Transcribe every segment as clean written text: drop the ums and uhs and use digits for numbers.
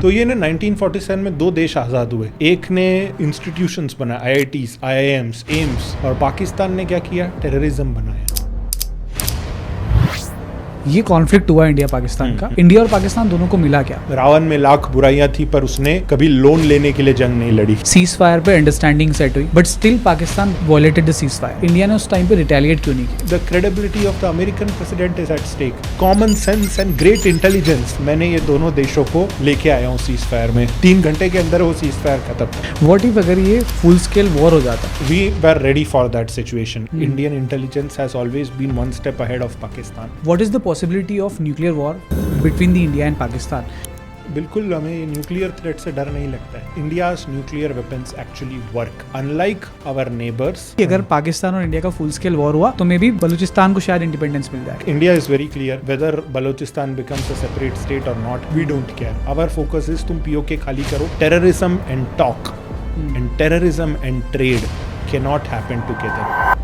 तो ये ना 1947 में दो देश आज़ाद हुए, एक ने इंस्टीट्यूशंस बनाए, आईआईटीज, आईआईएम्स, एम्स, और पाकिस्तान ने क्या किया, टेररिज्म बनाया। ये कॉन्फ्लिक्ट हुआ इंडिया पाकिस्तान का, इंडिया और पाकिस्तान दोनों को मिला क्या? रावण में लाख बुराइयां थी पर उसने कभी लोन लेने के लिए जंग नहीं लड़ी। सीज फायर पे अंडरस्टैंडिंग सेट हुई, but still Pakistan violated the ceasefire. India ने उस टाइम पे रिटेलिएट क्यों नहीं किया? The credibility of the American president is at stake. Common sense and great intelligence, मैंने ये दोनों देशों को लेके आया हूँ सीज फायर में। 3 घंटे के अंदर वो सीज फायर खत्म। व्हाट इफ अगर ये फुल स्केल वॉर हो जाता? We were ready for that situation. Indian intelligence has always been one step ahead of Pakistan. What is the possibility of nuclear war between the India and Pakistan? बिल्कुल, हमें nuclear threat से डर नहीं लगता है। India's nuclear weapons actually work unlike our neighbours. अगर पाकिस्तान और India का फुल स्केल वॉर हुआ तो मे बी बलूचिस्तान को शायद इंडिपेंडेंस मिल जाए। India is very clear whether Balochistan becomes a separate state or not, we don't care. Our focus is तुम POK खाली करो। Terrorism and talk and terrorism and trade cannot happen together.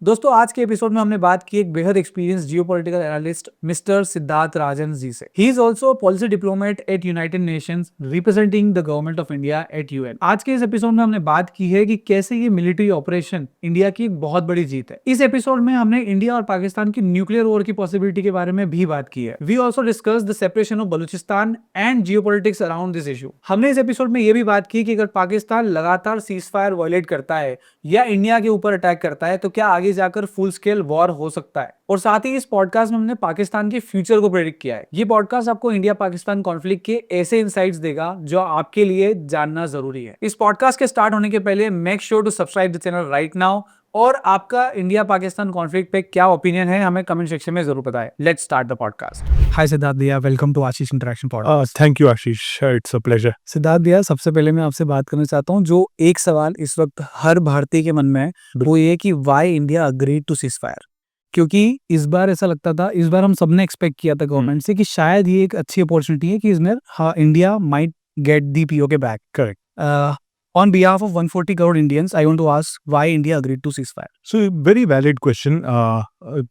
दोस्तों, आज के episode में हमने बात की एक बेहद experienced geopolitical analyst mister Siddharth Rajan ji से। He is also policy diplomat at United Nations representing the government of India at UN. आज के इस एपिसोड में हमने बात की है कि कैसे ये मिलिट्री ऑपरेशन इंडिया की एक बहुत बड़ी जीत है। इस एपिसोड में हमने इंडिया और पाकिस्तान की न्यूक्लियर वॉर की पॉसिबिलिटी के बारे में भी बात की है। We also discuss the separation of Balochistan and geopolitics around this issue. हमने इस एपिसोड में ये भी बात की कि अगर पाकिस्तान लगातार सीज फायर वायलेट करता है या इंडिया के ऊपर अटैक करता है तो क्या आगे जाकर फुल स्केल वॉर हो सकता है। और साथ ही इस पॉडकास्ट में हमने पाकिस्तान के फ्यूचर को प्रेडिक्ट किया है। ये पॉडकास्ट आपको इंडिया पाकिस्तान कॉन्फ्लिक्ट के ऐसे इनसाइट्स देगा जो आपके लिए जानना जरूरी है। इस पॉडकास्ट के स्टार्ट होने के पहले make sure to subscribe the channel right now, और आपका इंडिया पाकिस्तान कॉन्फ्लिक्ट पे क्या ओपिनियन है हमें कमेंट सेक्शन में जरूर बताएं। Let's start the podcast. Hi Siddharth भैया, welcome to Ashish interaction podcast. Thank you Ashish, it's a pleasure. Siddharth भैया, सबसे पहले मैं आपसे बात करना चाहता हूँ, जो एक सवाल इस वक्त हर भारतीय के मन में है वो ये कि why India agreed to ceasefire. क्योंकि इस बार ऐसा लगता था, इस बार हम सबने एक्सपेक्ट किया था गवर्नमेंट से कि शायद ये एक अच्छी अपॉर्चुनिटी है कि इसमें India might get the PoK back. Correct. On behalf of 140 crore Indians, I want to ask why India agreed to ceasefire. So very valid question.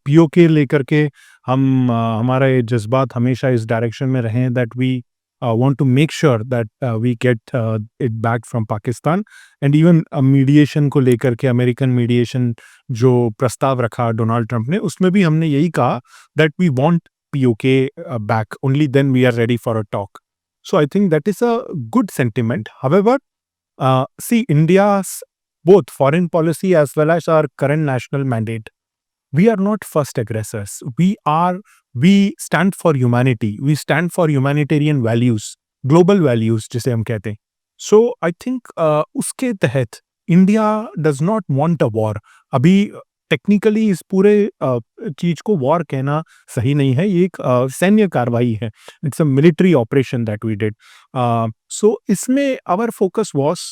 POK लेकर के हम हमारा ये जज्बात हमेशा इस डायरेक्शन में रहे that we want to make sure that we get it back from Pakistan, and even mediation को लेकर के अमेरिकन मीडिएशन जो प्रस्ताव रखा डोनाल्ड ट्रंप ने, उसमें भी हमने यही कहा that we want POK back, only then we are ready for a talk. So I think that is a good sentiment. However, see, India's both foreign policy as well as our current national mandate, we are not first aggressors. We stand for humanity. We stand for humanitarian values, global values जिसे हम कहते हैं. So I think उसके तहत India does not want a war. अभी technically इस पूरे चीज को वॉर कहना सही नहीं है, ये एक सैन्य कार्रवाई है। It's a military operation that we did. So इसमें our focus was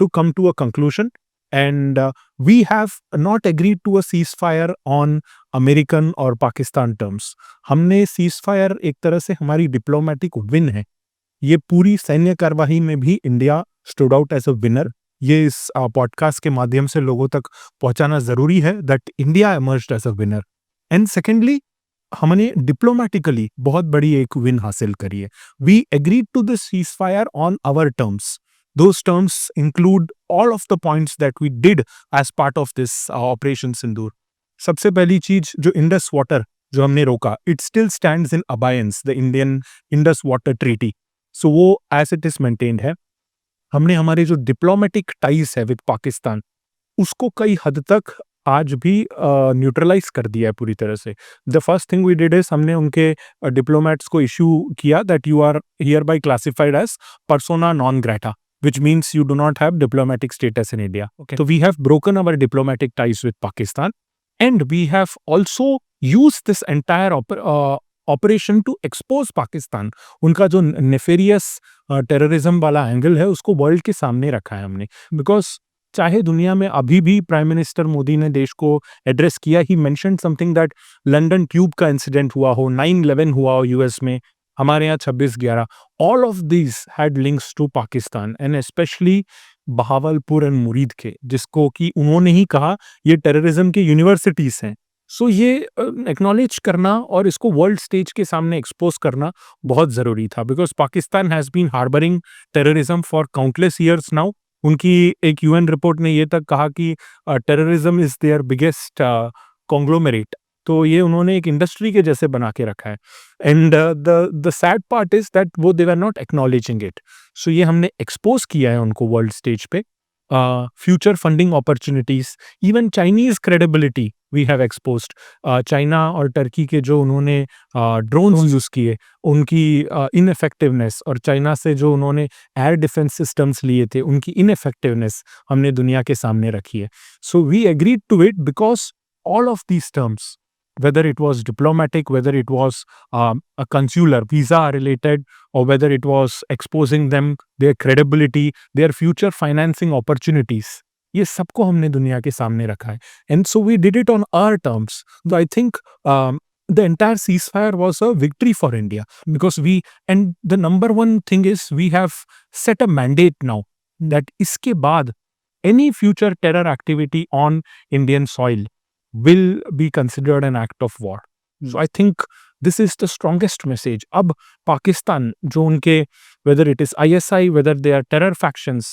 to come to a conclusion, and we have not agreed to a ceasefire on American और पाकिस्तान टर्म्स। हमने सीज फायर एक तरह से हमारी डिप्लोमेटिक विन है। ये पूरी सैन्य कार्रवाई में भी India stood out as a winner. ये इस पॉडकास्ट के माध्यम से लोगों तक पहुंचाना जरूरी है that India emerged as a winner. And secondly, हमने डिप्लोमेटिकली बहुत बड़ी एक विन हासिल करी है। We agreed to the ceasefire on our terms. Those terms include all of the points that we did as part of this operation Sindoor. सबसे पहली चीज, जो इंडस वाटर जो हमने रोका, it still stands in abeyance, the Indian Indus water treaty. So वो as it is maintained है। हमने हमारे जो डिप्लोमेटिक टाइज है विद पाकिस्तान, उसको कई हद तक आज भी न्यूट्रलाइज कर दिया है पूरी तरह से। The first thing we did is, हमने उनके डिप्लोमेट्स को इशू किया that you are here by classified as persona non grata, which means you do not have diplomatic status in India. Okay. So we have broken our diplomatic ties with Pakistan, and we have also used this entire operation to expose Pakistan. उनका जो nefarious terrorism वाला angle है उसको world के सामने रखा है हमने। बिकॉज चाहे दुनिया में अभी भी प्राइम मिनिस्टर मोदी ने देश को एड्रेस किया, he mentioned something that London tube का इंसिडेंट हुआ हो, 9/11 हुआ हो यूएस में, हमारे यहाँ 26/11, all of this had links to Pakistan, and especially Bahawalpur and Muridke, जिसको कि उन्होंने ही कहा ये टेररिज्म के यूनिवर्सिटीज हैं। सो ये एक्नॉलेज करना और इसको वर्ल्ड स्टेज के सामने एक्सपोज करना बहुत ज़रूरी था, because Pakistan has been harbouring terrorism for countless years now. उनकी एक यूएन रिपोर्ट ने ये तक कहा कि terrorism is their biggest conglomerate. तो ये उन्होंने एक इंडस्ट्री के जैसे बना के रखा है। And the sad part is that वो they were not acknowledging it. So ये हमने एक्सपोज किया है उनको वर्ल्ड स्टेज पे। Future funding opportunities, even Chinese credibility we have exposed. China और टर्की के जो उन्होंने ड्रोन्स यूज़ किए, उनकी इनफेक्टिवनेस, और चाइना से जो उन्होंने एयर डिफेंस सिस्टम्स लिए थे, उनकी इनफेक्टिवनेस हमने दुनिया के सामने रखी है। So we agreed to it because all of these terms, whether it was diplomatic, whether it was a consular visa related, or whether it was exposing them, their credibility, their future financing opportunities, ये सबको हमने दुनिया के सामने रखा है। And so we did it on our terms. So I think the entire ceasefire was a victory for India, because and the number one thing is we have set a mandate now that इसके बाद any future terror activity on Indian soil will be considered an act of war. So I think this is the strongest message. अब पाकिस्तान जो उनके, whether it is ISI, whether they are terror factions,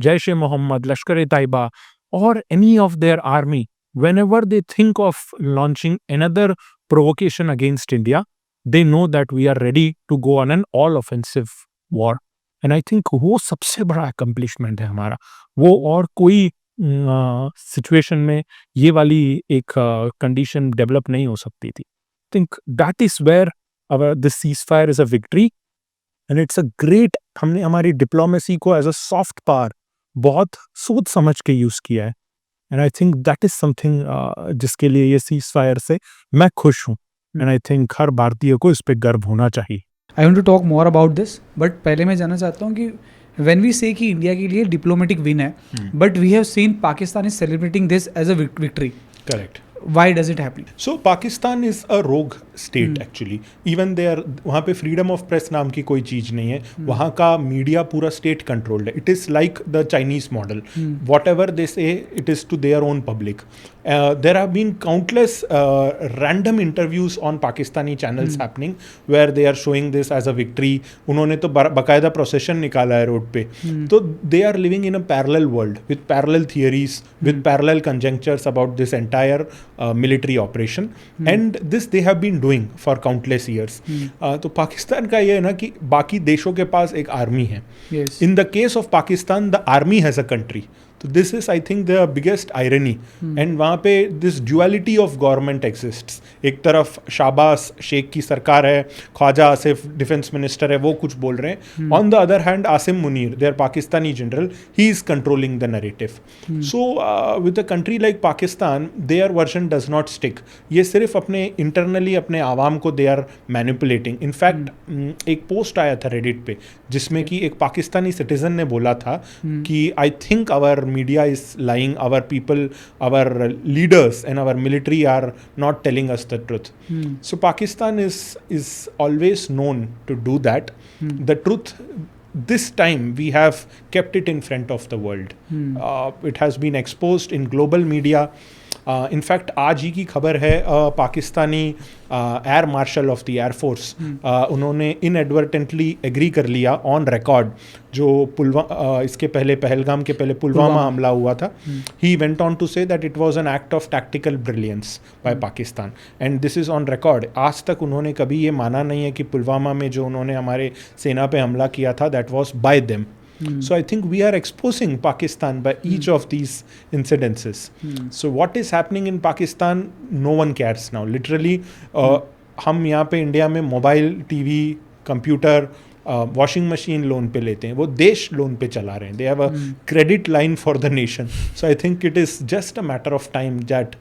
Jaish-e-Mohammed, Lashkar-e-Taiba, or any of their army, whenever they think of launching another provocation against India, they know that we are ready to go on an all-offensive war. And I think वो सबसे बड़ा accomplishment है हमारा। वो और कोई situation में ये वाली एक कंडीशन डेवलप नहीं हो सकती थी। Think that is where our this ceasefire is a victory, and it's a great, हमने हमारी डिप्लोमेसी को एज अ सॉफ्ट पावर बहुत सोच समझ के यूज़ किया है। And I think that is something जिसके लिए ये सीज़फायर से मैं खुश हूँ। एंड आई थिंक हर भारतीय को इस पे गर्व होना चाहिए। I want to talk more about this, but पहले मैं जानना चाहता हूँ कि when we say कि इंडिया के लिए डिप्लोमेटिक विन है, but we have seen Pakistan is celebrating this as a victory. Correct. Why does it happen? So Pakistan is a rogue state actually. Even there, वहाँ पे freedom of press नाम की कोई चीज़ नहीं है। वहाँ का मीडिया पूरा state controlled है। It is like the Chinese model. Whatever they say, it is to their own public. There have been countless random interviews on Pakistani channels happening where they are showing this as a victory. उन्होंने तो बाकायदा procession निकाला है road पे। तो they are living in a parallel world with parallel theories, with parallel conjectures about this entire military operation, and this they have been doing for countless years. तो पाकिस्तान का ये है ना कि बाकी देशों के पास एक आर्मी है। Yes. In the case of Pakistan, the army has a country. तो this is I think the biggest irony. And वहाँ पे this duality of government exists. एक तरफ शाहबाज शेख की सरकार है, ख्वाजा आसिफ डिफेंस मिनिस्टर है, वो कुछ बोल रहे हैं। On the other hand Asim Munir, their Pakistani general, he is controlling the narrative. So with a country like Pakistan, their version does not stick. ये सिर्फ अपने इंटरनली अपने आवाम को दे आर मैनिपुलेटिंग। इनफैक्ट एक पोस्ट आया था रेडिट पे जिसमें कि एक पाकिस्तानी सिटीजन ने बोला था कि I think our media is lying, our people, our leaders and our military are not telling us the truth. So Pakistan is always known to do that. The truth, this time we have kept it in front of the world. It has been exposed in global media. In fact आज ही की खबर है, Pakistani air marshal of the air force, उन्होंने inadvertently agree कर लिया on record जो इसके पहले पहलगाम के पहले पुलवामा हमला हुआ था। He went on to say that it was an act of tactical brilliance by Pakistan, and this is on record. आज तक उन्होंने कभी ये माना नहीं है कि पुलवामा में जो उन्होंने हमारे सेना पे हमला किया था that was by them. So I think we are exposing Pakistan by each of these incidences. So what is happening in Pakistan, no one cares now. Literally, हम यहाँ पे इंडिया में mobile, TV, computer, washing machine loan पे लेते हैं, वो देश loan पे चला रहे हैं। दे have a credit line for the nation. So I think it is just a matter of time that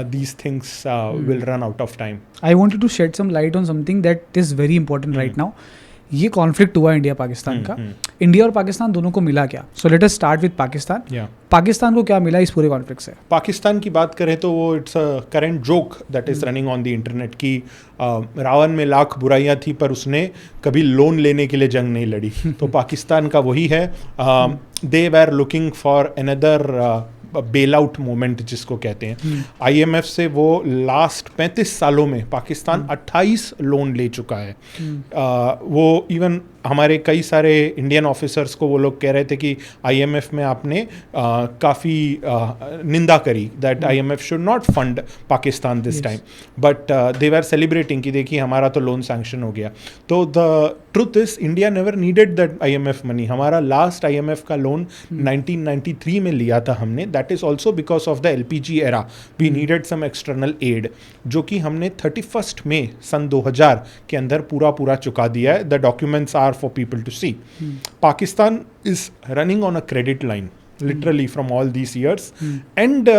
these things will run out of time. I wanted to shed some light on something that is very important right now. ये conflict हुआ India Pakistan का, India और पाकिस्तान दोनों को मिला क्या? So let us start with Pakistan. Pakistan को क्या मिला इस पूरे कॉन्फ्लिक्ट से? पाकिस्तान की बात करें तो वो it's a current joke that is running on the internet कि रावण में लाख बुराइयां थी पर उसने कभी लोन लेने के लिए जंग नहीं लड़ी। तो पाकिस्तान का वही है। They were looking for another bail out moment जिसको कहते हैं, IMF से वो लास्ट 35 सालों में पाकिस्तान 28 लोन ले चुका है। वो इवन हमारे कई सारे इंडियन ऑफिसर्स को वो लोग कह रहे थे कि IMF में आपने काफ़ी निंदा करी, that IMF should not fund Pakistan this time, but they were celebrating कि देखिए हमारा तो लोन सैंक्शन हो गया। तो the truth is India never needed that IMF money. हमारा लास्ट IMF का लोन 1993 में लिया था हमने, that is also because of the LPG era we needed some external aid, जो कि हमने 31 मई सन 2000 के अंदर पूरा चुका दिया है। The documents are for people to see. Pakistan is running on a credit line literally from all these years, and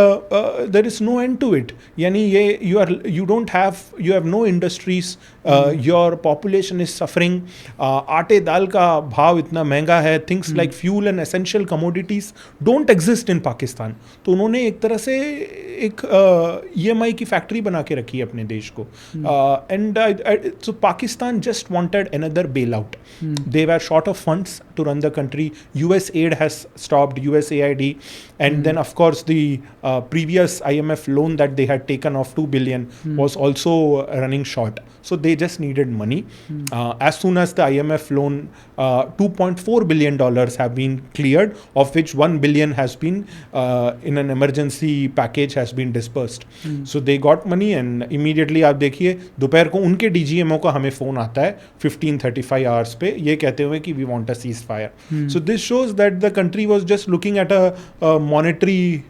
there is no end to it. Yani you have no industries, your population is suffering, आटे दाल का भाव इतना महंगा है, things like fuel and essential commodities don't exist in Pakistan. तो उन्होंने एक तरह से एक EMI की फैक्ट्री बना के रखी है अपने देश को, and so Pakistan just wanted another bailout. They were short of funds to run the country. US aid has stopped, USAID, and then of course the previous IMF loan that they had taken of $2 billion was also running short. So they just needed money. As soon as the IMF loan, $2.4 billion have been cleared, of which $1 billion has been in an emergency package has been dispersed. So they got money, and immediately आप देखिए दोपहर को उनके DGMO को हमें phone आता है 15:35 hours पे, ये कहते हुए कि we want a ceasefire. So this shows that the country was just looking at a monetary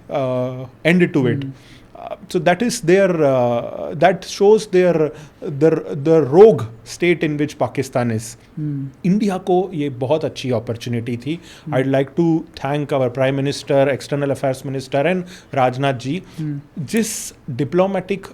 end to it. So that is that shows the rogue state in which Pakistan is. India को ये बहुत अच्छी opportunity थी. I'd like to thank our Prime Minister, External Affairs Minister and Rajnath जी, जिस diplomatic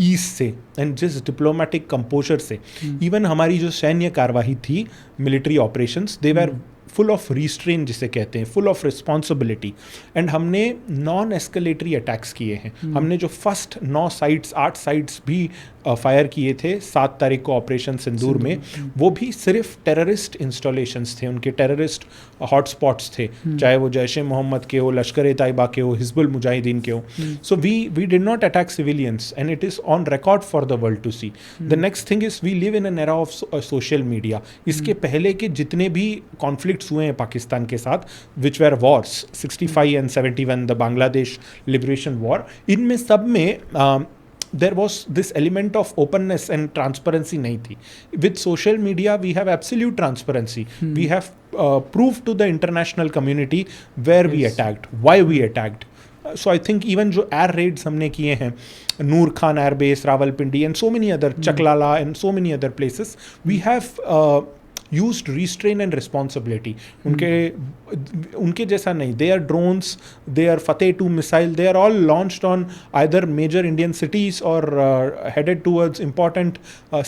ease से and जिस diplomatic composure से even हमारी जो सैन्य कार्यवाही थी, military operations, they were full of restrain जिसे कहते हैं, फुल ऑफ रिस्पॉन्सिबिलिटी, एंड हमने नॉन एस्केलेटरी अटैक्स किए हैं। हमने जो फर्स्ट 8 साइट्स भी फायर किए थे 7 तारीख को ऑपरेशन सिंदूर में, वो भी सिर्फ टेररिस्ट इंस्टॉलेशंस थे, उनके टेररिस्ट हॉटस्पॉट्स थे, चाहे वो जैश ए मोहम्मद के हो, लश्कर ए तैयबा के हो, हिजबुल मुजाहिदीन के हो। So we did not attack civilians, and it is on record for the world to see. The next thing is we live in an era of social media. इसके पहले के जितने भी कॉन्फ्लिक्ट्स हुए हैं पाकिस्तान के साथ, विच where Wars 65 and 71, the Bangladesh liberation war, इनमें सब में there was this element of openness and transparency nahi thi. With social media we have absolute transparency. We have proved to the international community where we attacked, why we attacked. So I think even जो air raids हमने किए हैं, Noor Khan Air Base, Rawalpindi and so many other, Chaklala and so many other places, we have used restraint and responsibility. उनके जैसा नहीं. Their drones, their Fateh 2 missile, they are all launched on either major Indian cities or headed towards important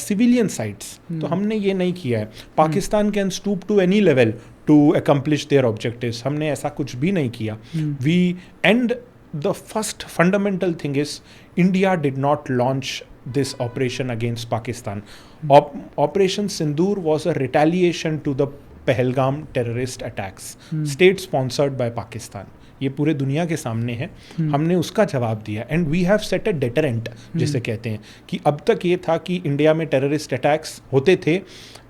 civilian sites. तो हमने ये नहीं किया है. Pakistan can stoop to any level to accomplish their objectives. हमने ऐसा कुछ भी नहीं किया. And the first fundamental thing is India did not launch this operation against Pakistan. Operation Sindoor was a retaliation to the Pahalgam terrorist attacks, state sponsored by Pakistan. ये पूरे दुनिया के सामने है. हमने उसका जवाब दिया, and we have set a deterrent जिसे कहते हैं, कि अब तक ये था कि इंडिया में टेररिस्ट अटैक्स होते थे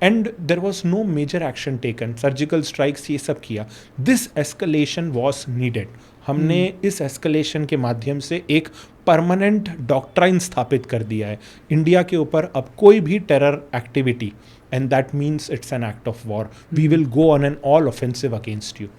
and there was no major action taken, surgical strikes ये सब किया. This escalation was needed. हमने इस एस्केलेशन के माध्यम से एक परमानेंट डॉक्ट्राइन स्थापित कर दिया है. इंडिया के ऊपर अब कोई भी terror activity, and that means it's an act of war. We will go on an all offensive against you.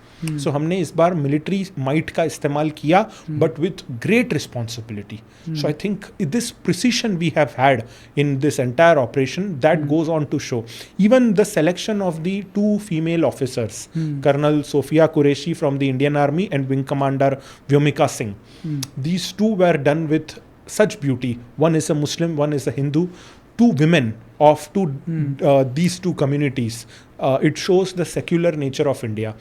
So हमने इस बार military might का इस्तेमाल किया, but with great responsibility. So I think this precision we have had in this entire operation, that goes on to show. Even the selection of the 2 female officers, Colonel Sophia Qureshi from the Indian Army and Wing Commander Vyomika Singh. These 2 were done with such beauty. One is a Muslim, one is a Hindu. 2 women of these 2 communities. It shows the secular nature of India.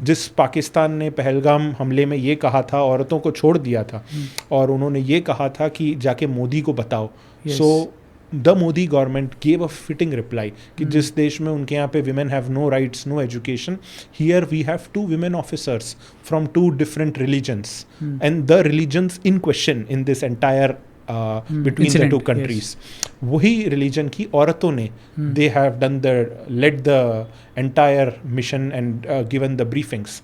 जिस पाकिस्तान ने पहलगाम हमले में ये कहा था, औरतों को छोड़ दिया था, और उन्होंने ये कहा था कि जाके मोदी को बताओ. So the Modi government gave a fitting reply कि जिस देश में उनके यहाँ पे women have no rights, no education, here we have 2 women officers from 2 different religions, and the religions in question in this entire between the Incident, two countries, वही religion की औरतों ने they have done the led the entire mission and given the briefings.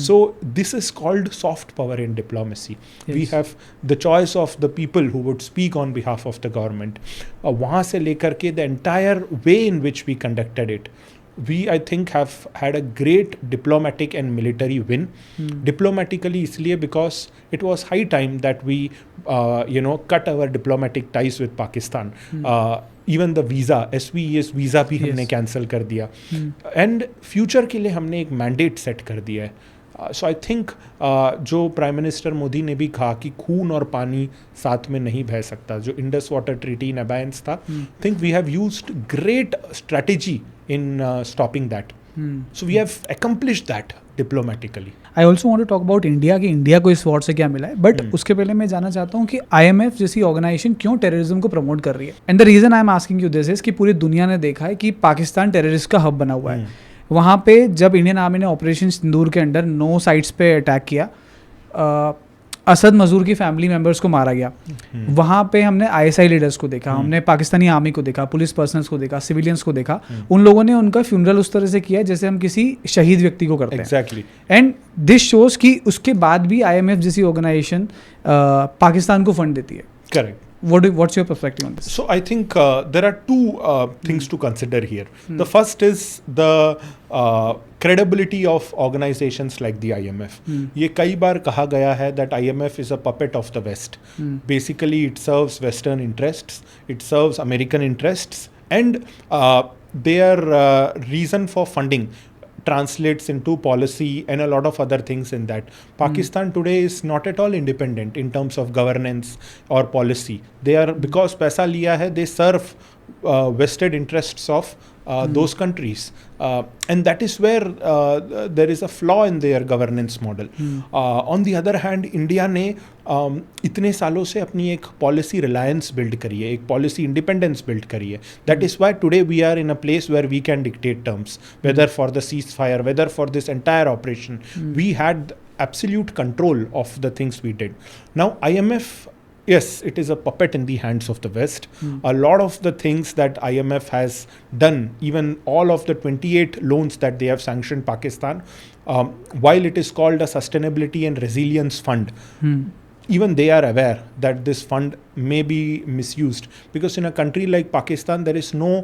So this is called soft power in diplomacy. We Yes. have the choice of the people who would speak on behalf of the government. वहाँ से लेकर के the entire way in which we conducted it, we I think have had a great diplomatic and military win. Diplomatically इसलिए because it was high time that we cut our diplomatic ties with Pakistan. Even the visa, SVES visa भी हमने Yes. cancel कर दिया, and future के लिए हमने एक mandate set कर दिया है. सो आई थिंक जो प्राइम मिनिस्टर मोदी ने भी कहा कि खून और पानी साथ में नहीं बह सकता, जो Indus water treaty in abeyance था, think we have used great strategy in stopping that. So we have accomplished that diplomatically. I also want to talk about India कि इंडिया को इस वॉर से क्या मिला है, बट उसके पहले मैं जानना चाहता हूँ कि IMF जैसी ऑर्गेनाइजेशन क्यों टेररिज्म को प्रमोट कर रही है. And the reason I am asking you this is कि पूरी दुनिया ने देखा है कि पाकिस्तान टेररिस्ट का हब बना हुआ है. वहाँ पे जब इंडियन आर्मी ने ऑपरेशन सिंदूर के अंडर 9 साइट्स पे अटैक किया, असद मजूर की फैमिली मेंबर्स को मारा गया. वहाँ पे हमने ISI लीडर्स को देखा, हमने पाकिस्तानी आर्मी को देखा, पुलिस पर्सनल्स को देखा, सिविलियंस को देखा. उन लोगों ने उनका फ्यूनरल उस तरह से किया है जैसे हम किसी शहीद व्यक्ति को करते हैं. एग्जैक्टली. एंड दिस शोज कि उसके बाद भी IMF जैसी ऑर्गेनाइजेशन पाकिस्तान को फंड देती है. Correct. What's your perspective on this? So I think there are 2 things to consider here. The first is the credibility of organizations like the IMF. ये कई बार कहा गया है that IMF is a puppet of the West. Basically it serves Western interests, it serves American interests, and their reason for funding translates into policy and a lot of other things in that. Pakistan today is not at all independent in terms of governance or policy. They are, because paisa liya hai, they serve vested interests of those countries, and that is where there is a flaw in their governance model. On the other hand, India ने इतने सालों से अपनी एक policy reliance build करी है, एक policy independence build करी है. That is why today we are in a place where we can dictate terms, whether for the ceasefire, whether for this entire operation. We had absolute control of the things we did. Now IMF, yes, it is a puppet in the hands of the West. A lot of the things that IMF has done, even all of the 28 loans that they have sanctioned Pakistan, while it is called a sustainability and resilience fund, even they are aware that this fund may be misused, because in a country like Pakistan there is no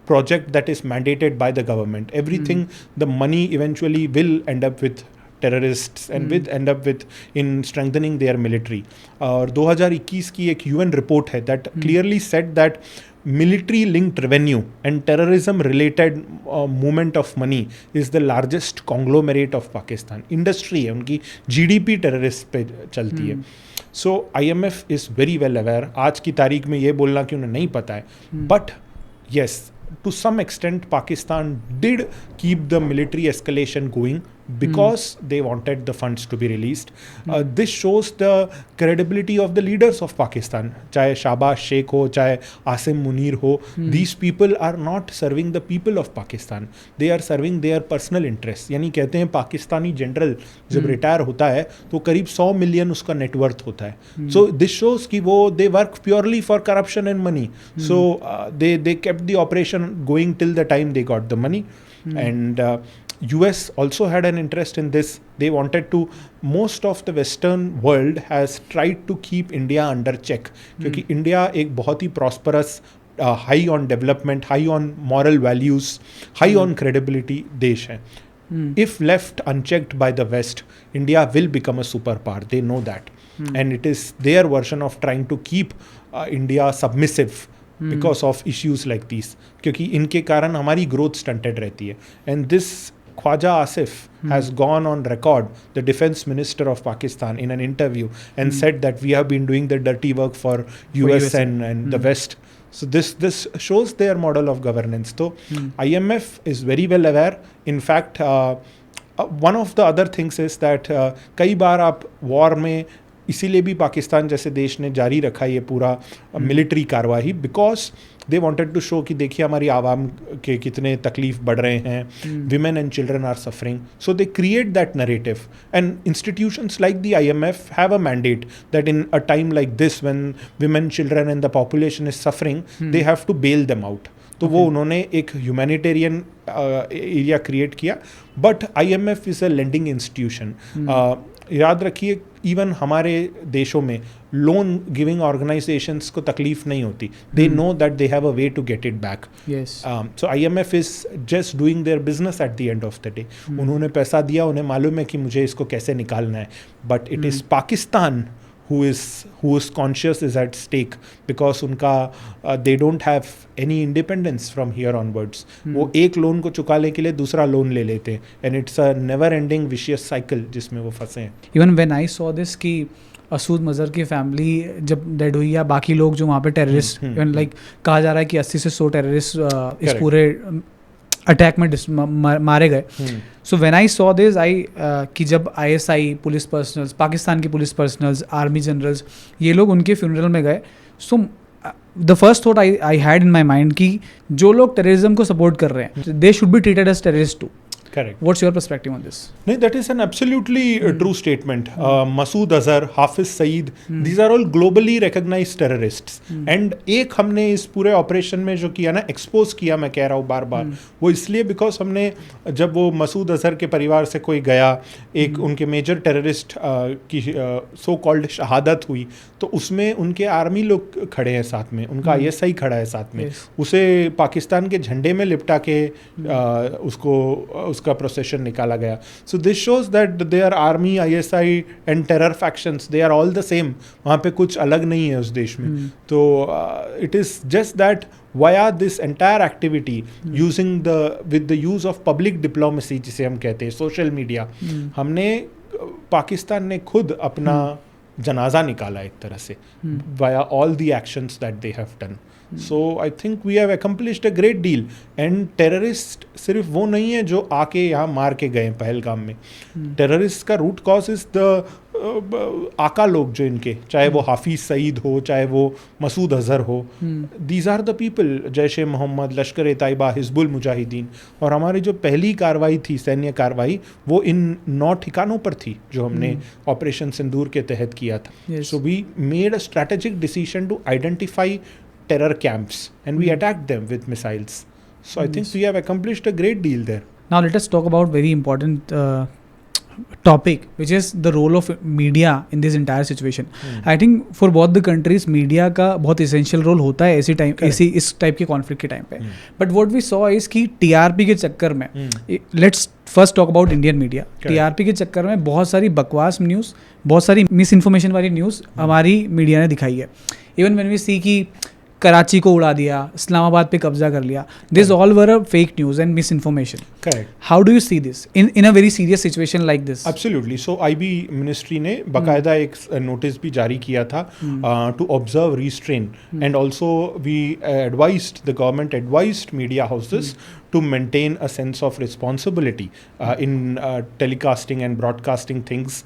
project that is mandated by the government. Everything, the money eventually will end up with terrorists and with end up with in strengthening their military. और 2021 की एक UN report है that clearly said that military linked revenue and terrorism related movement of money is the largest conglomerate of Pakistan. Industry है उनकी, GDP terrorist पे चलती है. So IMF is very well aware. आज की तारीख में ये बोलना कि उन्हें नहीं पता है, but yes, to some extent Pakistan did keep the military escalation going because they wanted the funds to be released. This shows the credibility of the leaders of Pakistan. चाहे शाहबाज शेख हो, चाहे आसिम मुनीर हो, these people are not serving the people of Pakistan. They are serving their personal interests. यानी कहते हैं Pakistani general जब retire होता है तो करीब 100 मिलियन उसका नेटवर्थ होता है. So this shows कि वो they work purely for corruption and money. So they kept the operation going till the time they got the money. And US also had an interest in this. They wanted to, most of the Western world has tried to keep India under check, क्योंकि India एक बहुत ही prosperous, high on development, high on moral values, high on credibility देश है. If left unchecked by the West, India will become a superpower. They know that. And it is their version of trying to keep India submissive because of issues like these, क्योंकि इनके कारण हमारी growth stunted रहती है. And this Khwaja Asif has gone on record, the defense minister of Pakistan, in an interview and said that we have been doing the dirty work for US and the West. So this shows their model of governance. So IMF is very well aware. In fact, one of the other things is that कई बार आप war में इसीलिए भी पाकिस्तान जैसे देश ने जारी रखा ये पूरा मिलिट्री कार्रवाई, because they wanted to show कि देखिए हमारी आवाम के कितने तकलीफ बढ़ रहे हैं, women and children are suffering. So they create that narrative, and institutions like the IMF have a mandate that in a time like this when women, children and the population is suffering, they have to bail them out. तो वो उन्होंने एक humanitarian area create किया, but IMF is a lending institution. याद रखिए even हमारे देशों में लोन गिविंग ऑर्गेनाइजेशंस को तकलीफ नहीं होती. They know that they have a way to get it back. So IMF is just doing their business at the end of the day. उन्होंने पैसा दिया, उन्हें मालूम है कि मुझे इसको कैसे निकालना है, but it is Pakistan whose conscience is at stake, because उनका they don't have any independence from here onwards. वो एक लोन को चुकाने के लिए दूसरा लोन ले लेते हैं, and it's a never ending vicious cycle जिसमें वो फंसे हैं. Even when I saw this कि असूद मज़हर की फैमिली जब डेड हुई, या बाकी लोग जो वहाँ पे टेररिस्ट, इवन लाइक कहा जा रहा है कि 80 से 100 टेररिस्ट इस पूरे अटैक में मारे गए. So when I saw this कि जब ISI पुलिस पर्सनल्स, पाकिस्तान की पुलिस पर्सनल्स, आर्मी जनरल्स, ये लोग उनके फ्यूनरल में गए, so the first thought I had in my mind कि जो लोग टेररिज्म को सपोर्ट कर रहे हैं, they should be treated as terrorist too. Correct. What's your perspective on this? No, that is an absolutely true statement. Masood Azhar, Hafiz Saeed, these are all globally recognized terrorists. And एक हमने इस पूरे operation में जो किया ना, expose किया, मैं कह रहा हूँ बार बार, वो इसलिए बिकॉज हमने जब वो मसूद अजहर के परिवार से कोई गया, एक उनके मेजर टेररिस्ट की सो कॉल्ड शहादत हुई, तो उसमें उनके आर्मी लोग खड़े हैं साथ में, उनका ISI खड़ा है साथ में, उसे पाकिस्तान के झंडे में लिपटा के उसका प्रोसेशन निकाला गया. So this shows that their army, ISI and terror factions, they are all the same. वहाँ पे कुछ अलग नहीं है उस देश में. तो it is just that via this entire activity with the use of public diplomacy जिसे हम कहते हैं, सोशल मीडिया, हमने पाकिस्तान ने खुद अपना जनाजा निकाला एक तरह से via all the actions that they have done. So I think we have accomplished a great deal. And terrorist सिर्फ वो नहीं है जो आके यहाँ मार के गए पहलगाम में. टेररिस्ट का रूट कॉज इज द आका लोग जो इनके, चाहे वो हाफिज सईद हो, चाहे वो मसूद अजहर हो, these are the people, Jaish e Mohammed, Lashkar e Taiba, Hizbul Mujahideen. और हमारी जो पहली कार्रवाई थी, सैन्य कार्रवाई, वो इन 9 ठिकानों पर थी जो हमने ऑपरेशन सिंदूर के तहत किया था. So we made a strategic decision to identify terror camps and we attacked them with missiles. So I think we have accomplished a great deal there. Now let us talk about very important topic, which is the role of media in this entire situation. I think for both the countries media का बहुत essential role होता है इस type के conflict के time पे. But what we saw is कि TRP के चक्कर में, let's first talk about Indian media. TRP के चक्कर में बहुत सारी बकवास न्यूज़, बहुत सारी मिस इन्फॉर्मेशन वाली न्यूज़ हमारी मीडिया ने दिखाई है. Even when we see कि कराची को उड़ा दिया, इस्लामाबाद पे कब्जा कर लिया, this all were a fake news and misinformation. Correct. How do you see this in a very serious situation like this? Absolutely. So IB ministry ने बाकायदा एक नोटिस भी जारी किया था to observe, restrain, and also we advised, the government advised media houses to maintain a sense of responsibility in telecasting and broadcasting things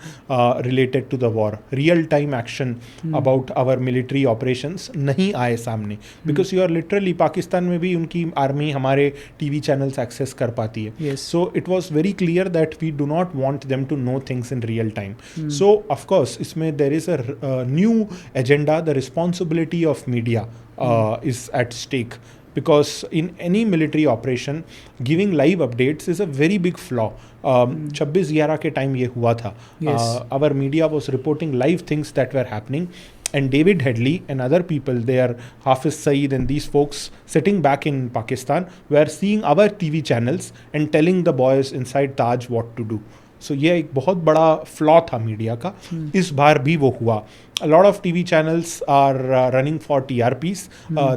related to the war. Real-time action about our military operations नहीं आए सामने, because you are literally, Pakistan में भी उनकी army हमारे TV channels access कर पाती है. Yes. So it was very clear that we do not want them to know things in real time. So of course इसमें there is a new agenda. The responsibility of media is at stake. Because in any military operation, giving live updates is a very big flaw. 26/11 के time ये हुआ था. Our media was reporting live things that were happening, and David Headley and other people, they are Hafiz Saeed and these folks sitting back in Pakistan, were seeing our TV channels and telling the boys inside Taj what to do. So ये एक बहुत बड़ा flaw था media का. इस बार भी वो हुआ. a lot of TV channels are running for TRPs.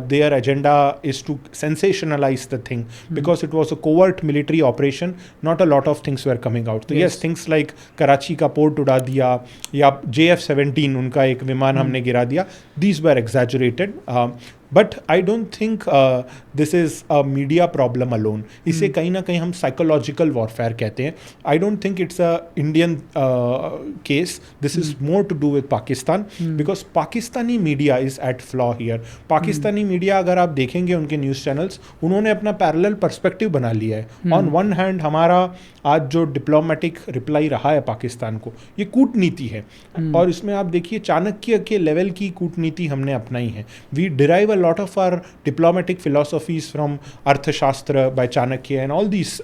Their agenda is to sensationalize the thing because it was a covert military operation. Not a lot of things were coming out. So yes, things like Karachi का port उड़ा दिया या JF-17 उनका एक विमान हमने गिरा दिया. These were exaggerated. But I don't think this is a media problem alone. इसे कहीं ना कहीं हम psychological warfare कहते हैं. I don't think it's a Indian case. This is more to do with Pakistan because Pakistani media is at flaw here. Pakistani media अगर आप देखेंगे उनके न्यूज़ चैनल्स, उन्होंने अपना पैरेलल पर्सपेक्टिव बना लिया है. ऑन वन हैंड हमारा आज जो डिप्लोमेटिक रिप्लाई रहा है पाकिस्तान को, ये कूटनीति है और इसमें आप देखिए चाणक्य के लेवल की कूटनीति हमने अपनाई है. We derive lot of our diplomatic philosophies from Arthashastra by Chanakya and all these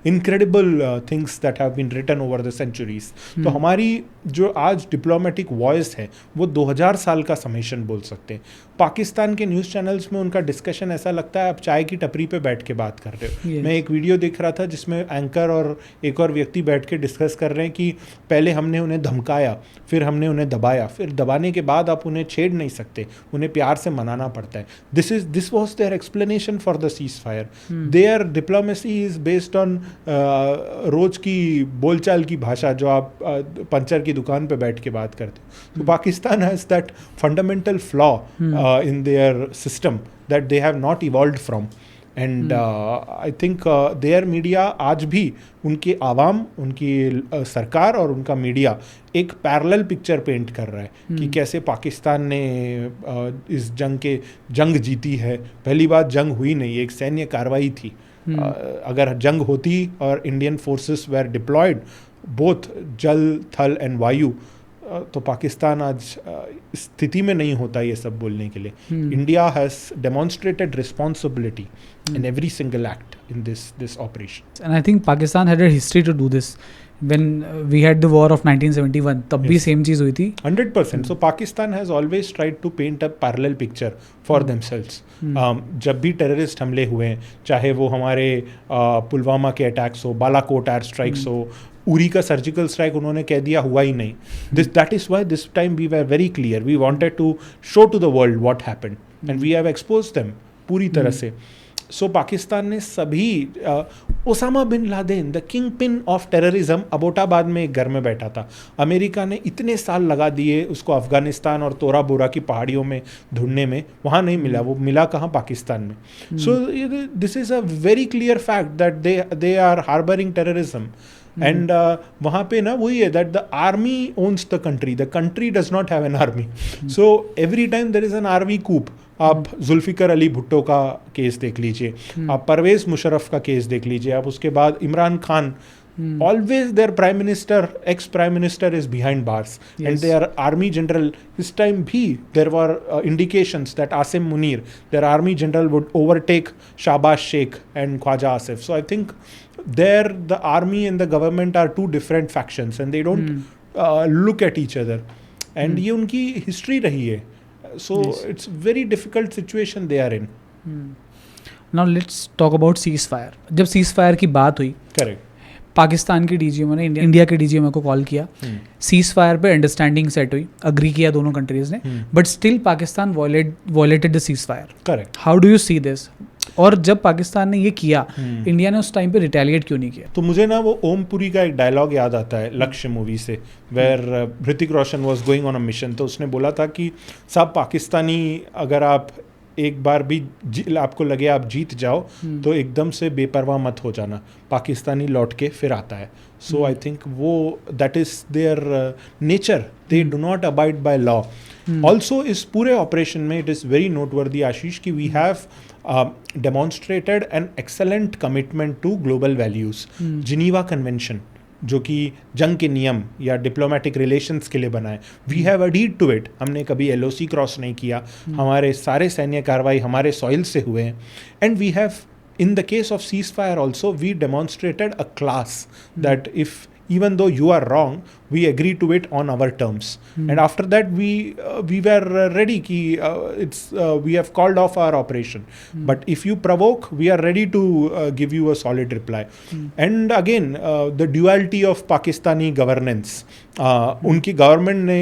incredible things that have been written over the centuries. तो हमारी जो आज डिप्लोमेटिक वॉइस है वो 2000 साल का समेशन बोल सकते हैं. पाकिस्तान के न्यूज़ चैनल्स में उनका डिस्कशन ऐसा लगता है आप चाय की टपरी पे बैठ के बात कर रहे हो. मैं एक वीडियो देख रहा था जिसमें एंकर और एक और व्यक्ति बैठ के डिस्कस कर रहे हैं कि पहले हमने उन्हें धमकाया, फिर हमने उन्हें दबाया, फिर दबाने के बाद आप उन्हें छेड़ नहीं सकते, उन्हें प्यार से मनाना पड़ता है. This was their explanation for the ceasefire. Their diplomacy is based on रोज की बोलचाल की भाषा जो आप पंचर की दुकान पे बैठ के बात करते हो. तो Pakistan has that fundamental flaw in their system that they have not evolved from. And I think their media आज भी उनके आवाम, उनकी सरकार और उनका मीडिया एक पैरेलल पिक्चर पेंट कर रहा है कि कैसे पाकिस्तान ने इस जंग जीती है. पहली बार जंग हुई नहीं, एक सैन्य कार्रवाई थी. अगर जंग होती और Indian forces were deployed both jal, thal and वायु, तो पाकिस्तान आज स्थिति में नहीं होता ये सब बोलने के लिए. India has demonstrated responsibility in every single act in this operation. And I think Pakistan had a history to do this. When we had the war of 1971, तब भी सेम चीज़ हुई थी. 100%. So Pakistan has always tried to paint a parallel picture for themselves. जब भी terrorist हमले हुए हैं, चाहे वो हमारे पुलवामा के अटैक्स हो, बालाकोट एयर स्ट्राइक्स हो, उरी का सर्जिकल स्ट्राइक उन्होंने कह दिया हुआ ही नहीं. That is why this time we were very clear. We wanted to show to the world what happened and we have exposed them पूरी तरह से. सो पाकिस्तान ने सभी Osama bin Laden the kingpin of terrorism Abbottabad में एक घर में बैठा था. अमेरिका ने इतने साल लगा दिए उसको अफगानिस्तान और तोरा बोरा की पहाड़ियों में ढूंढने में, वहाँ नहीं मिला. वो मिला कहाँ? पाकिस्तान में. So this is a very clear fact that they are harbouring terrorism. And वहाँ पे ना वही है that the army owns the country does not have an army. So every time there is an army coup. आप जुल्फिकर अली भुट्टो का case देख लीजिए, आप परवेज मुशर्रफ का केस देख लीजिए, आप उसके बाद Imran Khan. Always their prime minister, ex-prime minister is behind bars. Yes. And their army general, this time bhi, there were indications that Asim Munir, their army general, would overtake Shahbaz Sheikh and Khwaja Asif. So I think there the army and the government are two different factions and they don't look at each other. And ये उनकी history रही है. So yes. It's very difficult situation they are in. Now let's talk about ceasefire. जब ceasefire की बात हुई, correct, Pakistan के DGMO ने इंडिया के डीजीएमओ को कॉल किया, सीज फायर पे अंडरस्टैंडिंग सेट हुई, अग्री किया दोनों कंट्रीज ने, but still Pakistan violated the cease fire. Correct. How do you see this? और जब पाकिस्तान ने ये किया, इंडिया ने उस टाइम पे रिटेलिएट क्यों नहीं किया? तो मुझे ना वो ओम पुरी का एक डायलॉग याद आता है लक्ष्य मूवी से, where Hrithik Roshan was going on a mission. तो उसने बोला था कि सब पाकिस्तानी, अगर आप एक बार भी आपको लगे आप जीत जाओ तो एकदम से बेपरवाह मत हो जाना, पाकिस्तानी लौट के फिर आता है. सो आई थिंक वो that is their nature. They do not abide by law. Also इस पूरे ऑपरेशन में it is very noteworthy Ashish कि we have demonstrated an excellent commitment to global values. Geneva Convention जो कि जंग के नियम या डिप्लोमेटिक रिलेशंस के लिए बना है, वी हैव अडीड टू इट. हमने कभी LOC क्रॉस नहीं किया. हमारे सारे सैन्य कार्रवाई हमारे सॉइल से हुए हैं. And we have in the case of ceasefire also we demonstrated a class that if even though you are wrong we agree to it on our terms. And after that we were ready ki we have called off our operation. But if you provoke we are ready to give you a solid reply. And again the duality of Pakistani governance, unki government ne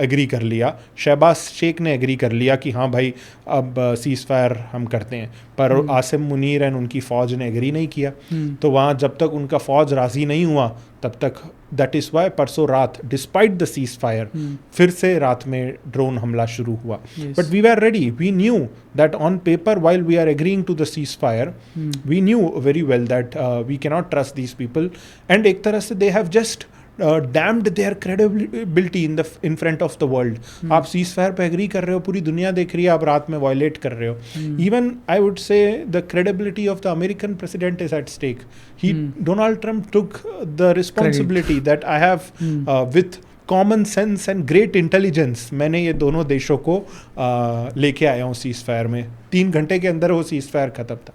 agree कर लिया, शहबाज शेख ने agree कर लिया कि हाँ भाई अब seize fire हम करते हैं, पर आसिम मुनीर एंड उनकी फ़ौज ने एग्री नहीं किया। तो वहाँ जब तक उनका फ़ौज राज़ी नहीं हुआ तब तक, दैट इज़ वाई परसों रात डिस्पाइट द सीज़ फायर फिर से रात में ड्रोन हमला शुरू हुआ। But we were ready, we knew that on paper while we are agreeing to the ceasefire, we knew very well that we cannot trust these people, and एक तरह से they have just damned their credibility in front of the world. आप ceasefire पे agree कर रहे हो, पूरी दुनिया देख रही है, आप रात में वायलेट कर रहे हो। Even I would say the credibility of the American president is at stake. Donald Trump took the responsibility that I have with common sense and great intelligence, मैंने ये दोनों देशों को लेके आया हूँ सीज फायर में। 3 घंटे के अंदर वो सीज फायर खत्म था।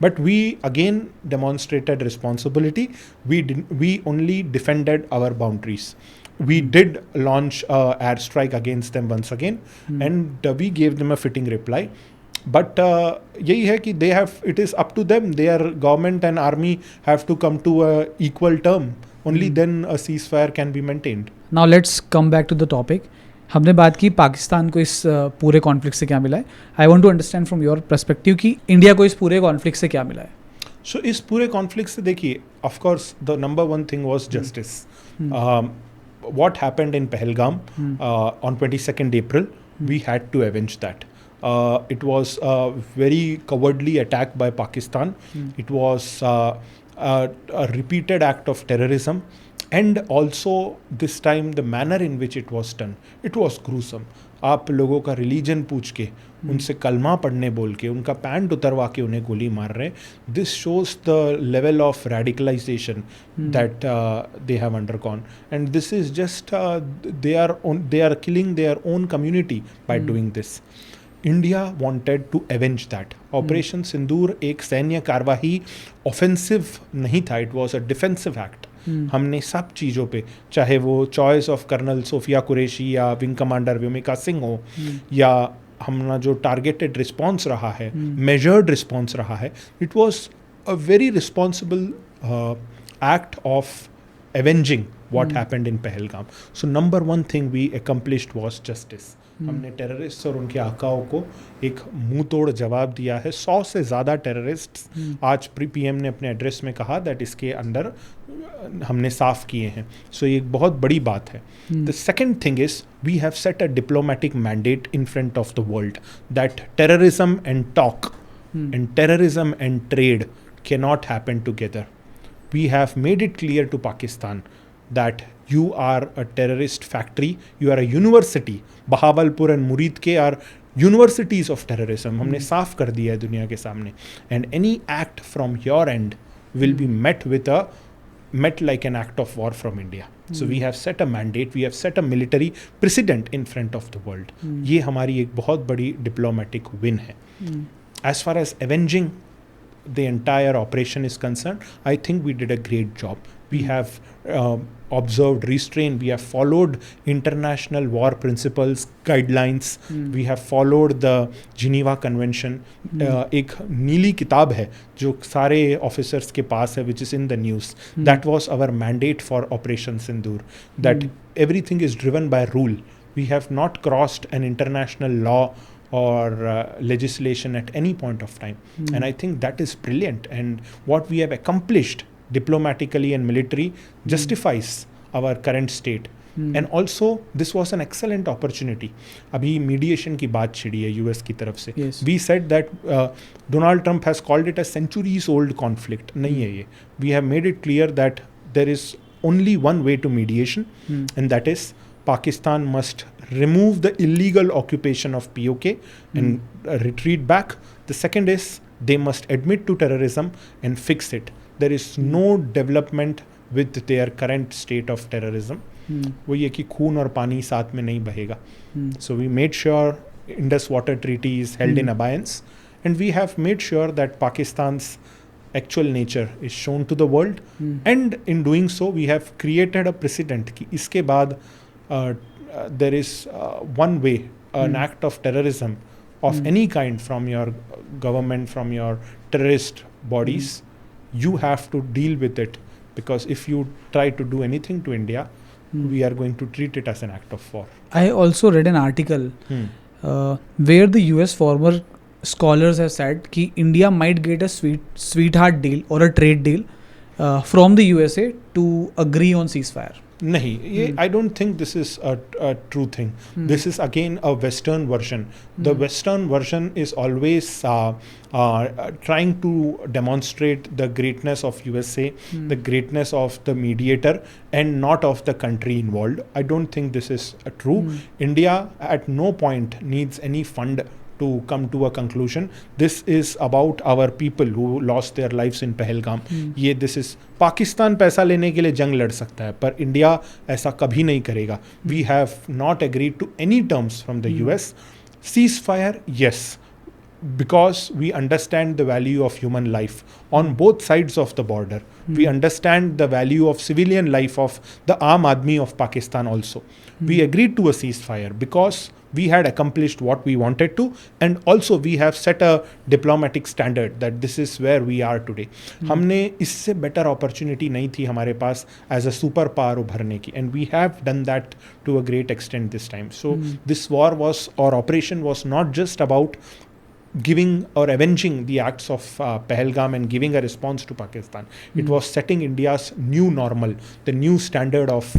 But we again demonstrated responsibility, we only defended our boundaries, we did launch air strike against them once again, and we gave them a fitting reply. But यही है कि they have, it is up to them, their government and army have to come to a equal term, only then a ceasefire can be maintained. Now let's come back to the topic. हमने बात की पाकिस्तान को इस पूरे conflict से क्या मिला है। I want to understand from your perspective कि इंडिया को इस पूरे कॉन्फ्लिक्ट से क्या मिला है। सो इस पूरे कॉन्फ्लिक्ट से देखिए, of course the number one thing was justice. What happened in Pahalgam on 22nd April, we had to avenge that. It was a very cowardly attack by Pakistan. It was a repeated act of terrorism, and also this time the manner in which it was done, it was gruesome. आप लोगों का religion पूछ के, उनसे कलमा पढ़ने बोल के, उनका पैंट उतरवा के उन्हें गोली मार रहे हैं। This shows the level of radicalisation that they have undergone, and this is just they are killing their own community by doing this. India wanted to avenge that. Operation Sindoor एक सैन्य कार्यवाही, ऑफेंसिव नहीं था, it was a defensive act. हमने सब चीज़ों पे, चाहे वो choice of colonel Sofia Qureshi या विंग कमांडर व्योमिका सिंह हो, या हमारा जो टारगेटेड रिस्पॉन्स रहा है, मेजर्ड रिस्पॉन्स रहा है, it was a very responsible act of avenging what happened in Pahalgam. So number one thing we accomplished was justice. हमने टेररिस्ट और उनके आकाओं को एक मुंह तोड़ जवाब दिया है. 100 से ज़्यादा टेररिस्ट आज पीएम ने अपने एड्रेस में कहा दैट इसके अंदर हमने साफ किए हैं. सो ये एक बहुत बड़ी बात है. The second thing is we have set a diplomatic mandate in front of the world that terrorism and talk and terrorism and trade cannot happen together. We have made it clear to Pakistan that you are a terrorist factory, you are a university. Bahawalpur and Muridke are universities of terrorism. हमने साफ कर दिया है दुनिया के सामने. And any act from your end will be met like an act of war from India. So we have set a mandate, we have set a military precedent in front of the world. ये हमारी एक बहुत बड़ी diplomatic win है. As far as avenging the entire operation is concerned, I think we did a great job. We have observed restraint, we have followed international war principles, guidelines, we have followed the Geneva Convention. एक नीली किताब है जो सारे officers के पास है, which is in the news. That was our mandate for Operation Sindoor, that everything is driven by rule. We have not crossed an international law or legislation at any point of time. And I think that is brilliant, and what we have accomplished diplomatically and military justifies our current state. And also this was an excellent opportunity. अभी mediation की बात छिड़ी है US की तरफ से. We said that Donald Trump has called it a centuries old conflict. नहीं है ये. We have made it clear that there is only one way to mediation, and that is Pakistan must remove the illegal occupation of POK and retreat back. The second is they must admit to terrorism and fix it. There is no development with their current state of terrorism. वो ये कि खून और पानी साथ में नहीं बहेगा. So we made sure Indus Water Treaty is held in abeyance, and we have made sure that Pakistan's actual nature is shown to the world. And in doing so we have created a precedent कि इसके बाद there is one way, an act of terrorism of any kind from your government, from your terrorist bodies, you have to deal with it, because if you try to do anything to India, we are going to treat it as an act of war. I also read an article where the US former scholars have said that India might get a sweetheart deal or a trade deal from the USA to agree on ceasefire. नहीं ये I don't think this is a true thing. This is again a Western version. The Western version is always trying to demonstrate the greatness of USA, the greatness of the mediator, and not of the country involved. I don't think this is true. India at no point needs any fund to come to a conclusion. This is about our people who lost their lives in Pahalgam. This is Pakistan पैसा लेने के लिए जंग लड़ सकता है पर India ऐसा कभी नहीं करेगा. We have not agreed to any terms from the US. Ceasefire, yes, because we understand the value of human life on both sides of the border. We understand the value of civilian life of the Aam Aadmi of Pakistan also. We agreed to a ceasefire because we had accomplished what we wanted to, and also we have set a diplomatic standard that this is where we are today. हमने इससे better opportunity नहीं थी हमारे पास as a super power उभरने की, and we have done that to a great extent this time. So this war was, or operation was, not just about giving or avenging the acts of Pahalgam and giving a response to Pakistan. It was setting India's new normal, the new standard of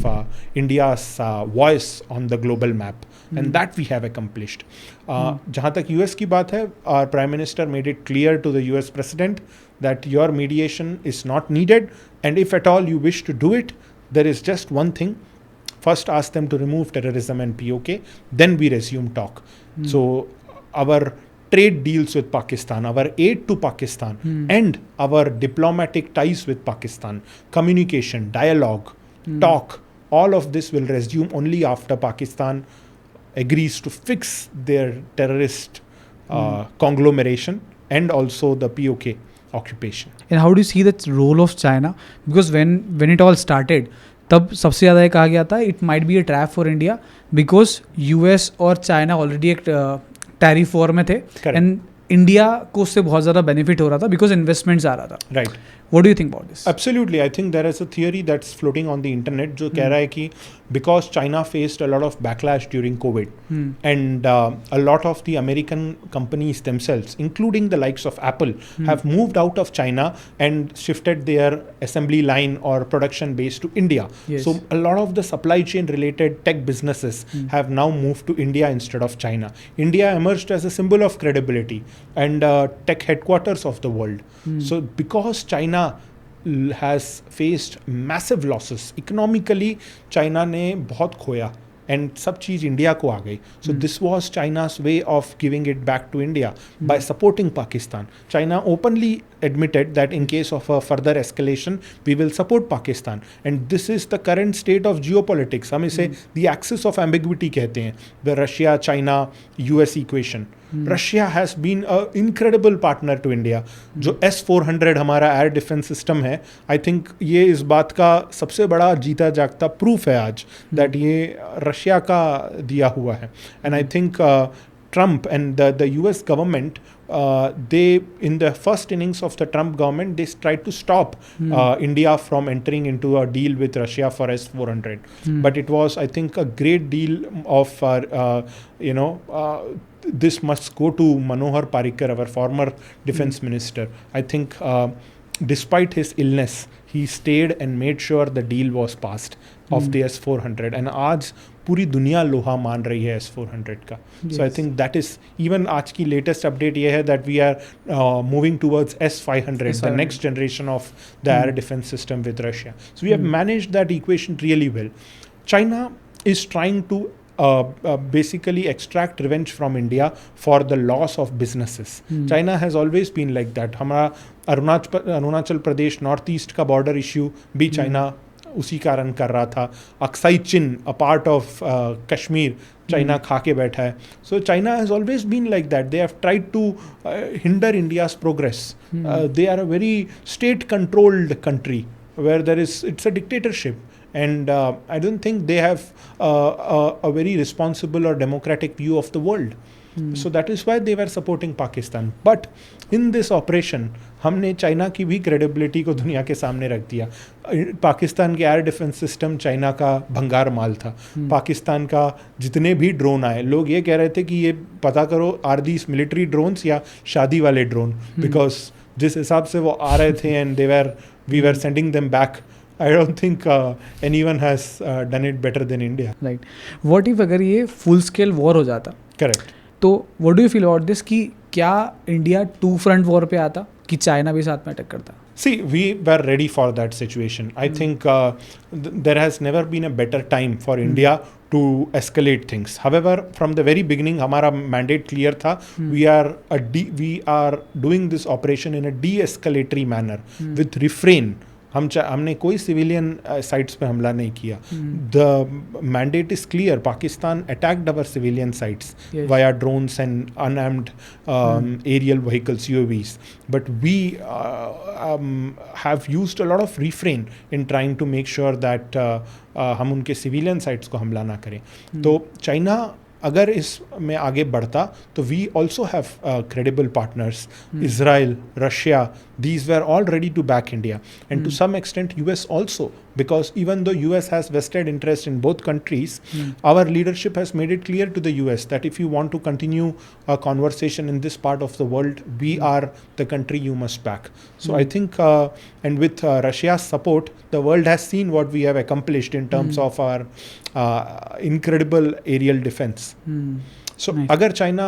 India's voice on the global map, and that we have accomplished. जहाँ तक US की बात है, our Prime Minister made it clear to the US President that your mediation is not needed, and if at all you wish to do it, there is just one thing. First ask them to remove terrorism and POK, then we resume talk. So our trade deals with Pakistan, our aid to Pakistan, and our diplomatic ties with Pakistan, communication, dialogue, talk, all of this will resume only after Pakistan agrees to fix their terrorist conglomeration and also the POK occupation. And how do you see the role of China? Because when it all started, तब सबसे ज़्यादा ये कहा गया था it might be a trap for India because US और China already एक tariff war में थे, एंड इंडिया को उससे बहुत ज़्यादा बेनिफिट हो रहा था बिकॉज इन्वेस्टमेंट्स आ रहा था. Right. What do you think about this? Absolutely. I think there is a theory that's floating on the internet जो कह रहा है कि because China faced a lot of backlash during COVID and a lot of the American companies themselves, including the likes of Apple, have moved out of China and shifted their assembly line or production base to India. Yes. So a lot of the supply chain related tech businesses have now moved to India instead of China. India emerged as a symbol of credibility and tech headquarters of the world. So because China has faced massive losses economically, China ने बहुत खोया and सब चीज़ India को आ गई. So this was China's way of giving it back to India by supporting Pakistan. China openly admitted that in case of a further escalation, we will support Pakistan. And this is the current state of geopolitics. हम इसे the axis of ambiguity कहते हैं, the Russia-China-US equation. Russia has been an incredible partner to India. जो S-400 हमारा air defence system है, I think ये इस बात का सबसे बड़ा जीता जागता प्रूफ है आज दैट ये रशिया का दिया हुआ है. And I think Trump and the US government, they, in the first innings of the Trump government, they tried to stop India from entering into a deal with Russia for S-400. But it was, I think, a great deal of, this must go to Manohar Parrikar, our former defense minister. I think despite his illness, he stayed and made sure the deal was passed of the S-400. And आज पूरी दुनिया लोहा मान रही है S-400 का. So I think that is, even आज की latest update ये है that we are moving towards S-500, the next generation of the air defense system with Russia. So we have managed that equation really well. China is trying to basically extract revenge from India for the loss of businesses. China has always been like that. हमारा Arunachal Pradesh North East का border issue भी China उसी कारण कर रहा था. Aksai Chin, a part of Kashmir, China खा के बैठा है. So China has always been like that. They have tried to hinder India's progress. They are a very state controlled country where it's a dictatorship, and I don't think they have a very responsible or democratic view of the world. So that is why they were supporting Pakistan. But in this operation हमने China की भी credibility को दुनिया के सामने रख दिया। पाकिस्तान के एयर डिफेंस सिस्टम चाइना का भंगार माल था। पाकिस्तान का जितने भी ड्रोन आए, लोग ये कह रहे थे कि ये पता करो आर दीस मिलिट्री ड्रोन्स या शादी वाले ड्रोन, बिकॉज जिस हिसाब से वो आ रहे थे and we were sending them back. I don't think anyone has done it better than India. Right, what if अगर ये फुल स्केल वॉर हो जाता, Correct. तो what do you feel about this कि क्या इंडिया टू फ्रंट वॉर पे आता कि चाइना भी साथ में अटैक करता? See, we were ready for that situation. I think there has never been a better time for India to escalate things. However, from the very beginning, हमारा mandate clear था. We are doing this operation in a de-escalatory manner with refrain. हमने कोई civilian sites पे हमला नहीं किया. The mandate is clear. Pakistan attacked our civilian sites via drones and unarmed aerial vehicles, UAVs, but we have used a lot of refrain in trying to make sure that हम उनके civilian sites को हमला ना करें. तो China अगर इस में आगे बढ़ता तो we also have credible partners. Israel, Russia, these were all ready to back India, and to some extent US also, because even though US has vested interest in both countries, our leadership has made it clear to the US that if you want to continue a conversation in this part of the world, we are the country you must back. So I think and with Russia's support, the world has seen what we have accomplished in terms of our incredible aerial defense. So Nice. अगर China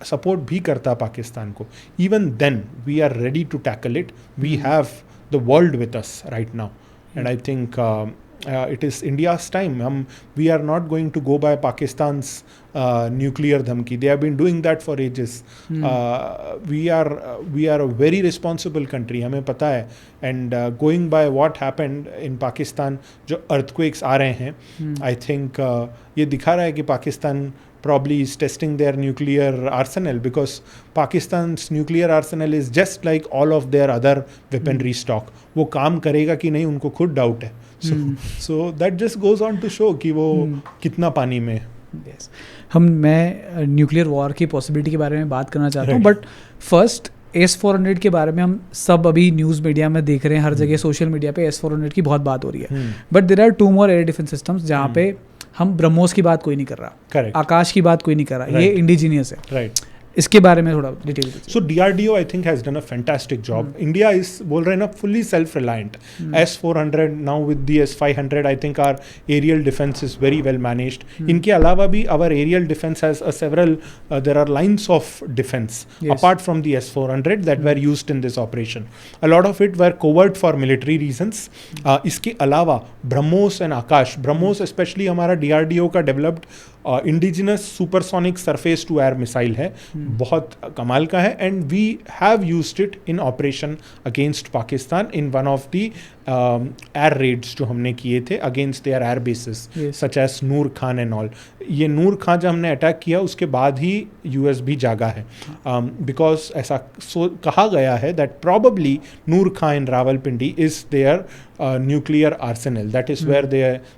support भी करता पाकिस्तान को, even then we are ready to tackle it. We have the world with us right now, and I think it is India's time. We are not going to go by Pakistan's nuclear dhamki. They have been doing that for ages. We are a very responsible country. हमें पता है. And going by what happened in Pakistan, जो earthquakes आ रहे हैं, I think ये दिखा रहा है कि Pakistan probably is testing their nuclear arsenal, because Pakistan's nuclear arsenal is just like all of their other weaponry stock. वो काम करेगा कि नहीं उनको खुद डाउट है. So that just goes on to show कि वो कितना पानी में. Yes. मैं न्यूक्लियर वॉर की पॉसिबिलिटी के बारे में बात करना चाहता हूँ, बट फर्स्ट S-400 के बारे में हम सब अभी न्यूज़ मीडिया में देख रहे हैं, हर जगह सोशल मीडिया पे S-400 की बहुत बात हो रही है. But there are 2 more air defence systems जहाँ पे हम ब्रह्मोस की बात कोई नहीं कर रहा, Correct. आकाश की बात कोई नहीं कर रहा. Right. ये इंडिजीनियस है. Right. इसके बारे में थोड़ा डिटेल दीजिए. So DRDO I think has done a fantastic job. India is बोल रहे हैं ना fully self-reliant. S-400 now with the S-500 I think our aerial defense is very well managed. इनके अलावा भी our aerial defense has several there are lines of defense apart from the S-400 that were used in this operation. A lot of it were covert for military reasons. इसके अलावा BrahMos and Akash, BrahMos especially हमारा DRDO का developed indigenous supersonic surface to air missile है, बहुत कमाल का है. And we have used it in operation against Pakistan in one of the air raids जो हमने किए थे against their air bases such as Nur Khan and all. ये नूर खान जब हमने अटैक किया उसके बाद ही US भी जागा है, बिकॉज ऐसा कहा गया है that probably Nur Khan in Rawalpindi is their nuclear arsenal. That is where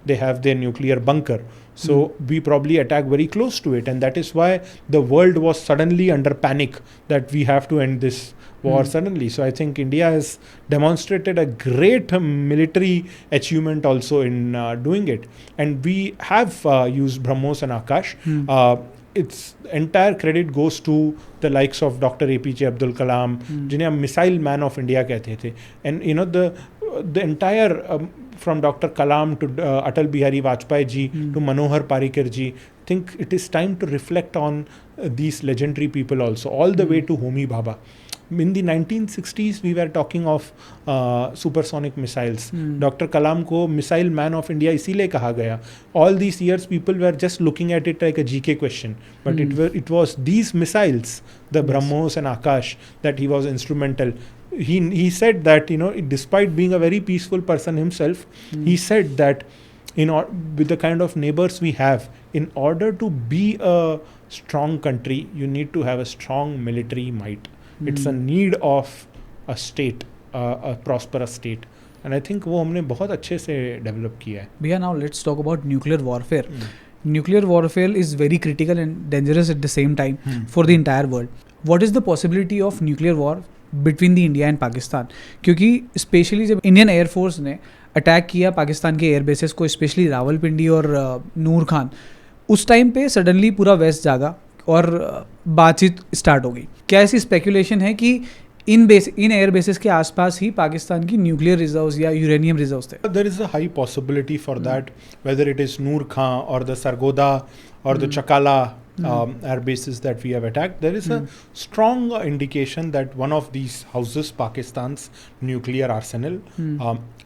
they have their nuclear bunker. So we probably attack very close to it, and that is why the world was suddenly under panic that we have to end this war suddenly. So I think India has demonstrated a great military achievement also in doing it, and we have used BrahMos and Akash. Its entire credit goes to the likes of Dr. APJ Abdul Kalam, जिन्हें हम missile man of India कहते थे. And you know the entire from Dr. Kalam to Atal Bihari Vajpayee ji to Manohar Parrikar ji, I think it is time to reflect on these legendary people also, all the way to Homi Bhabha. In the 1960s we were talking of supersonic missiles. Dr. Kalam को missile man of India इसीलिए कहा गया. All these years people were just looking at it like a GK question, but it was these missiles, the BrahMos and Akash, that he was instrumental. He said that, you know, despite being a very peaceful person himself, he said that with the kind of neighbors we have, in order to be a strong country, you need to have a strong military might. It's a need of a state, a prosperous state. And I think वो हमने बहुत अच्छे से develop किया है. भैया, now let's talk about nuclear warfare. Nuclear warfare is very critical and dangerous at the same time for the entire world. what is the possibility of nuclear war between the India and Pakistan? क्योंकि specially जब Indian air force ने attack किया पाकिस्तान के air bases को, specially Rawalpindi और नूर खान, उस time पे suddenly पूरा वेस्ट जागा और बातचीत स्टार्ट हो गई. क्या ऐसी स्पेकुलेशन है कि इन एयर बेसिस के आसपास ही पाकिस्तान की न्यूक्लियर रिजर्व्स या यूरेनियम रिजर्व्स थे? There is a high possibility for that, whether it is Noor Khan or the Sargoda or the Chakala air bases that we have attacked. There is a strong indication that one of these houses, Pakistan's nuclear arsenal,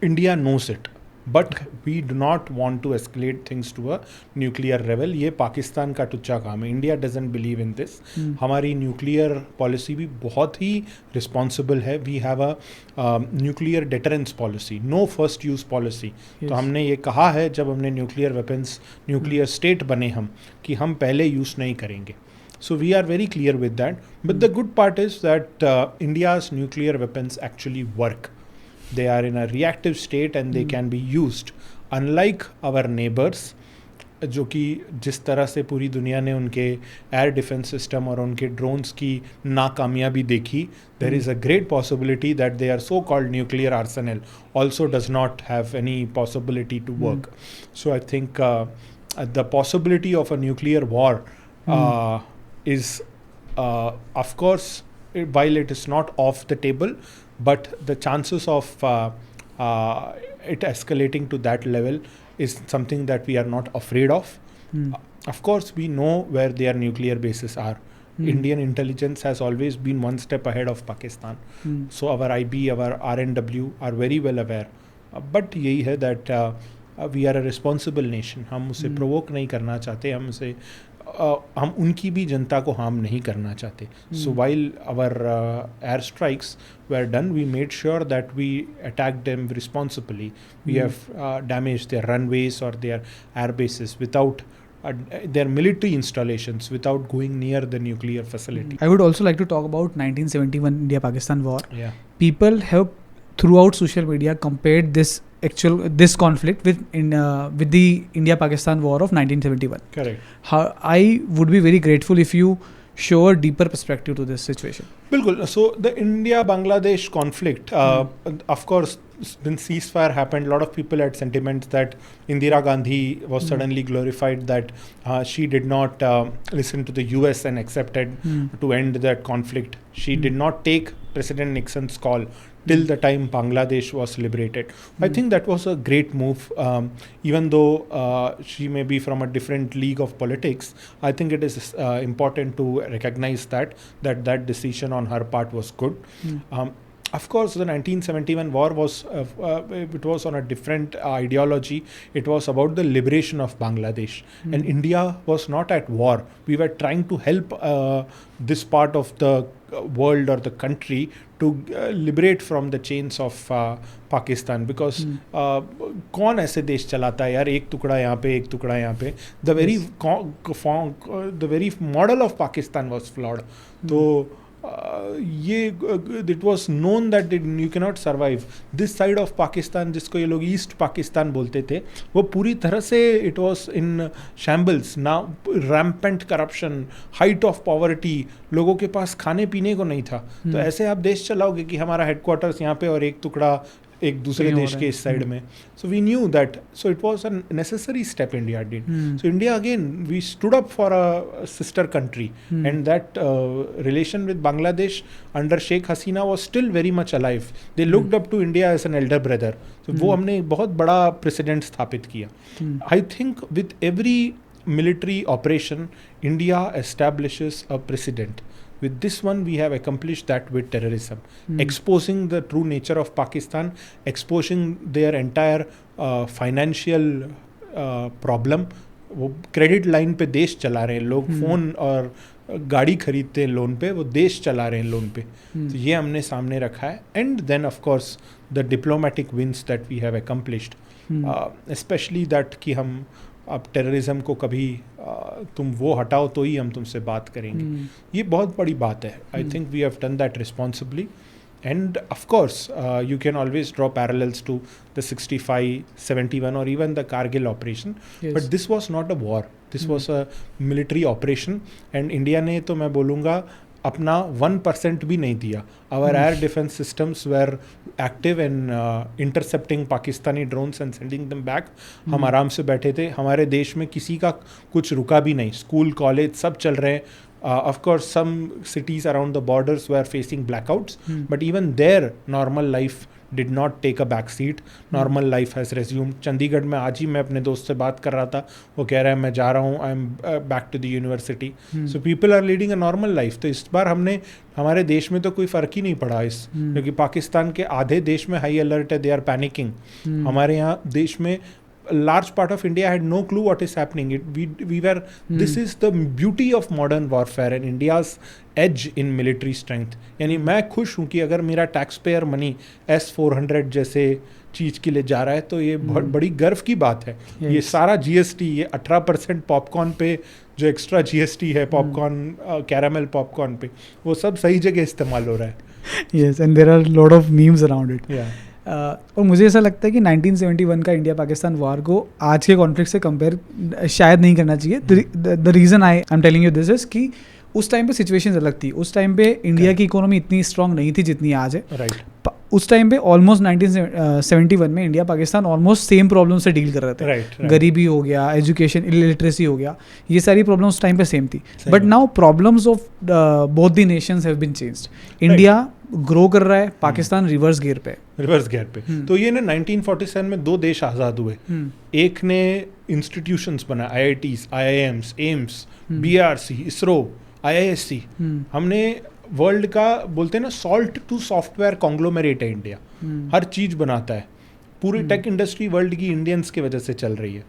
India knows it. But we do not want to escalate things to a nuclear level. ये पाकिस्तान का टुच्चा काम है. India doesn't believe in this. हमारी nuclear policy भी बहुत ही responsible है. We have a nuclear deterrence policy, no first use policy. तो हमने ये कहा है जब हमने nuclear weapons, nuclear state बने हम, कि हम पहले use नहीं करेंगे. So we are very clear with that. But the good part is that India's nuclear weapons actually work. They are in a reactive state and they can be used. Unlike our neighbors, जो कि जिस तरह से पूरी दुनिया ने उनके air defence system और उनके ड्रोन्स की नाकामयाबी देखी, there is a great possibility that their so-called nuclear arsenal also does not have any possibility to work. So I think the possibility of a nuclear war is, of course, while it is not off the table, but the chances of it escalating to that level is something that we are not afraid of. Of course, we know where their nuclear bases are. Indian intelligence has always been one step ahead of Pakistan. So our IB, our RNW are very well aware. But यही है that we are a responsible nation. हम उसे provoke नहीं करना चाहते, हम उनकी भी जनता को हार्म नहीं करना चाहते. So while our air strikes were done, we made sure that we attacked them responsibly. We have damaged their runways or their air bases without their military installations, without going near the nuclear facility. I would also like to talk about 1971 India-Pakistan war. Yeah. People have throughout social media compared this conflict with the India-Pakistan war of 1971. Correct. I would be very grateful if you show a deeper perspective to this situation. बिल्कुल. So the India-Bangladesh conflict, of course, when ceasefire happened, a lot of people had sentiments that Indira Gandhi was suddenly glorified, that she did not listen to the US and accepted to end that conflict. She did not take President Nixon's call till the time Bangladesh was liberated. I think that was a great move. Even though she may be from a different league of politics, I think it is important to recognize that decision on her part was good. Of course, the 1971 war was it was on a different ideology. It was about the liberation of Bangladesh, and India was not at war. We were trying to help this part of the world or the country to liberate from the chains of Pakistan, because कौन ऐसे देश चलाता है यार, एक टुकड़ा यहाँ पे एक टुकड़ा यहाँ पे. The very model of Pakistan was flawed. तो it was known that you cannot survive. This side of Pakistan, जिसको ये लोग ईस्ट पाकिस्तान बोलते थे, वो पूरी तरह से it was in shambles. Now rampant corruption, height of poverty, लोगों के पास खाने पीने को नहीं था. तो ऐसे आप देश चलाओगे कि हमारा हेडक्वार्टर्स यहाँ पे और एक टुकड़ा एक दूसरे देश के इस साइड में. So we knew that. So it was a necessary step India did. So India, again, we stood up for a sister country, and that relation with Bangladesh under Sheikh Hasina was still very much alive. They looked up to India as an elder brother. So वो हमने बहुत बड़ा precedent स्थापित किया. I think with every military operation, India establishes a precedent. With this one, we have accomplished that with terrorism, exposing the true nature of Pakistan, exposing their entire financial problem. वो credit line पे देश चला रहे हैं लोग, phone और गाड़ी खरीदते हैं लोन पे, वो देश चला रहे हैं लोन पे. तो ये हमने सामने रखा है. And then of course the diplomatic wins that we have accomplished, specially that कि हम अब टेररिज्म को कभी तुम वो हटाओ तो ही हम तुमसे बात करेंगे. ये बहुत बड़ी बात है. I think we have done that responsibly. And of course, you can always draw parallels to the 65, 71 or even the Kargil operation. Yes. But this was not a war. This was a military operation. And India ने तो मैं बोलूँगा अपना 1% भी नहीं दिया. Our air defense systems were active in intercepting Pakistani drones and sending them back. हम आराम से बैठे थे. हमारे देश में किसी का कुछ रुका भी नहीं. स्कूल कॉलेज सब चल रहे हैं. Of course, some cities around the borders were facing blackouts, but even there, normal life did not take a back seat. Normal life has resumed. Chandigarh में आज ही मैं अपने दोस्त से बात कर रहा था. वो कह रहा है मैं जा रहा हूँ. I am back to the university. So people are leading a normal life. तो इस बार हमने हमारे देश में तो कोई फ़र्क ही नहीं पड़ा इस, क्योंकि पाकिस्तान के आधे देश में हाई अलर्ट है. They are panicking. हमारे यहाँ देश में a large part of India had no clue what is happening. We were this is the beauty of modern warfare and India's edge in military strength. यानी मैं खुश हूँ कि अगर मेरा टैक्स पेयर मनी S-400 जैसे चीज़ के लिए जा रहा है तो ये बहुत बड़ी गर्व की बात है. ये सारा GST, ये 18% पॉपकॉर्न पे जो एक्स्ट्रा GST है पॉपकॉर्न कैरामल पॉपकॉर्न पे, वो सब सही जगह इस्तेमाल हो रहा है. Yes, and there are a lot of memes around it. Yeah. और मुझे ऐसा लगता है कि 1971 का इंडिया पाकिस्तान वार को आज के कॉन्फ्लिक्ट से कंपेयर शायद नहीं करना चाहिए. The reason I am telling you this is कि उस टाइम पे सिचुएशन अलग थी. उस टाइम पे इंडिया की इकोनॉमी इतनी स्ट्रांग नहीं थी जितनी आज है. Right. उस टाइम पे ऑलमोस्ट 1971 में India Pakistan almost same problem से डील कर रहे थे. Right. गरीबी हो गया, एजुकेशन इलिटरेसी हो गया, ये सारी प्रॉब्लम उस टाइम पे सेम थी. But now problems of both the nations have been changed. India grow कर रहा है, पाकिस्तान रिवर्स गियर पे. तो ये ना 1947 में दो देश आज़ाद हुए. एक ने इंस्टीट्यूशंस बना, IITs, IIMs, AIIMS, BRC, ISRO, IISc. हमने वर्ल्ड का बोलते हैं ना सॉल्ट टू सॉफ्टवेयर कॉन्ग्लोमेरेट है इंडिया. हर चीज़ बनाता है. पूरी टेक इंडस्ट्री वर्ल्ड की इंडियंस की वजह से चल रही है.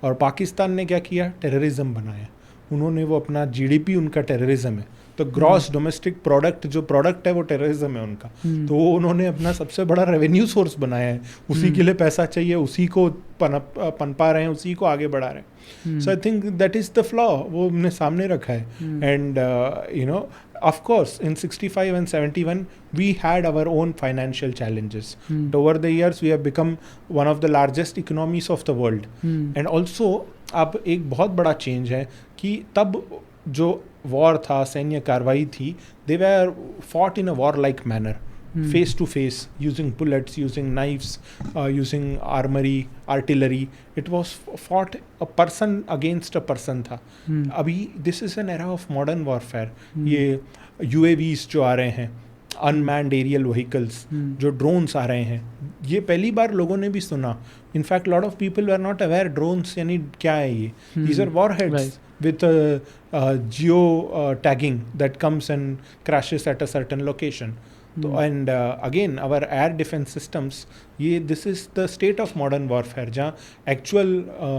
और पाकिस्तान ने क्या किया? टेररिज्म बनाया. उन्होंने वो अपना GDP उनका टेररिज्म है. तो ग्रॉस डोमेस्टिक प्रोडक्ट जो प्रोडक्ट है वो टेररिज्म है उनका. तो वो उन्होंने अपना सबसे बड़ा रेवेन्यू सोर्स बनाया है. उसी के लिए पैसा चाहिए, उसी को पनपा रहे हैं, उसी को आगे बढ़ा रहे हैं. So I think that is the flaw. वो हमने सामने रखा है. And you know of course in 65 and 71 we had our own financial challenges. But over the years we have become one of the largest economies of the world. And also अब एक बहुत बड़ा change है कि तब जो war था, सैन्य कार्रवाई थी, they were fought in a war-like manner. Face to face, using bullets, using knives, using armory, artillery. It was fought a person against a person था. अभी this is an era of modern warfare. ये UAVs जो आ रहे हैं, unmanned aerial vehicles, जो drones आ रहे हैं, ये पहली बार लोगों ने भी सुना. In fact, lot of people were not aware drones यानी क्या है ये. These are warheads with geo tagging that comes and crashes at a certain location. तो and again our air defence systems, ये this is the state of modern warfare जहाँ actual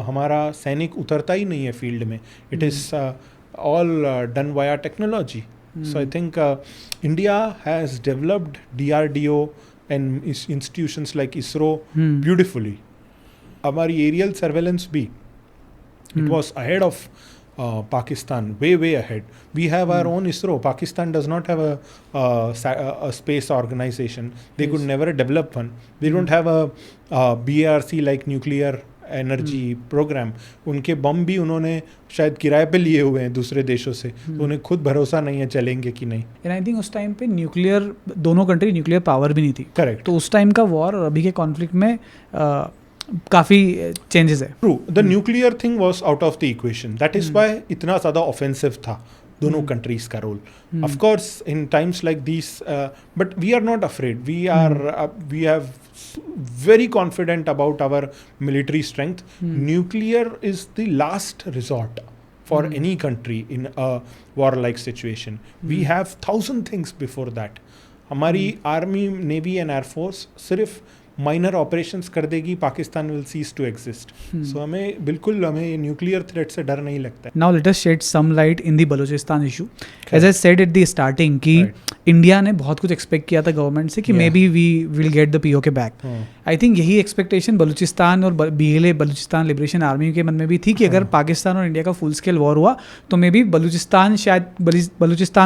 हमारा सैनिक उतरता ही नहीं है फील्ड में. It is all done via technology. So I think India has developed DRDO and institutions like ISRO beautifully. हमारी एरियल सर्वेलेंस भी, it was ahead of Pakistan, way ahead. We have our own ISRO. Pakistan does not have a space organization. They could never develop one. They don't have a BARC like nuclear energy program. उनके बम भी उन्होंने शायद किराए पे लिए हुए हैं दूसरे देशों से. तो उन्हें खुद भरोसा नहीं है चलेंगे कि नहीं. एंड आई थिंक उस टाइम पे न्यूक्लियर, दोनों कंट्री न्यूक्लियर पावर भी नहीं थी. करेक्ट. तो उस टाइम का वॉर और अभी के कॉन्फ्लिक्ट में काफ़ी चेंजेस है. True. The nuclear thing was out of the equation. That is why इतना ज़्यादा ऑफेंसिव था दोनों कंट्रीज का role. Of course in times like this, but we are not afraid. We have very confident about our military strength. Nuclear is the last resort for any country in a war-like situation. We have 1,000 things before that. हमारी army, navy and air force सिर्फ minor operations कर देगी, Pakistan will cease to exist. So हमें बिल्कुल हमें nuclear threat से डर नहीं लगता है. Now let us shed some light in the Balochistan issue. As I said at the starting कि इंडिया ने बहुत कुछ एक्सपेक्ट किया था गवर्नमेंट से कि maybe we will get the POK back. I think यही एक्सपेक्टेशन बलूचिस्तान और BLA बलूचिस्तान लिबरेशन आर्मी के मन में भी थी कि अगर पाकिस्तान और इंडिया का फुल स्केल वॉर हुआ तो मे बी बलूचिस्तान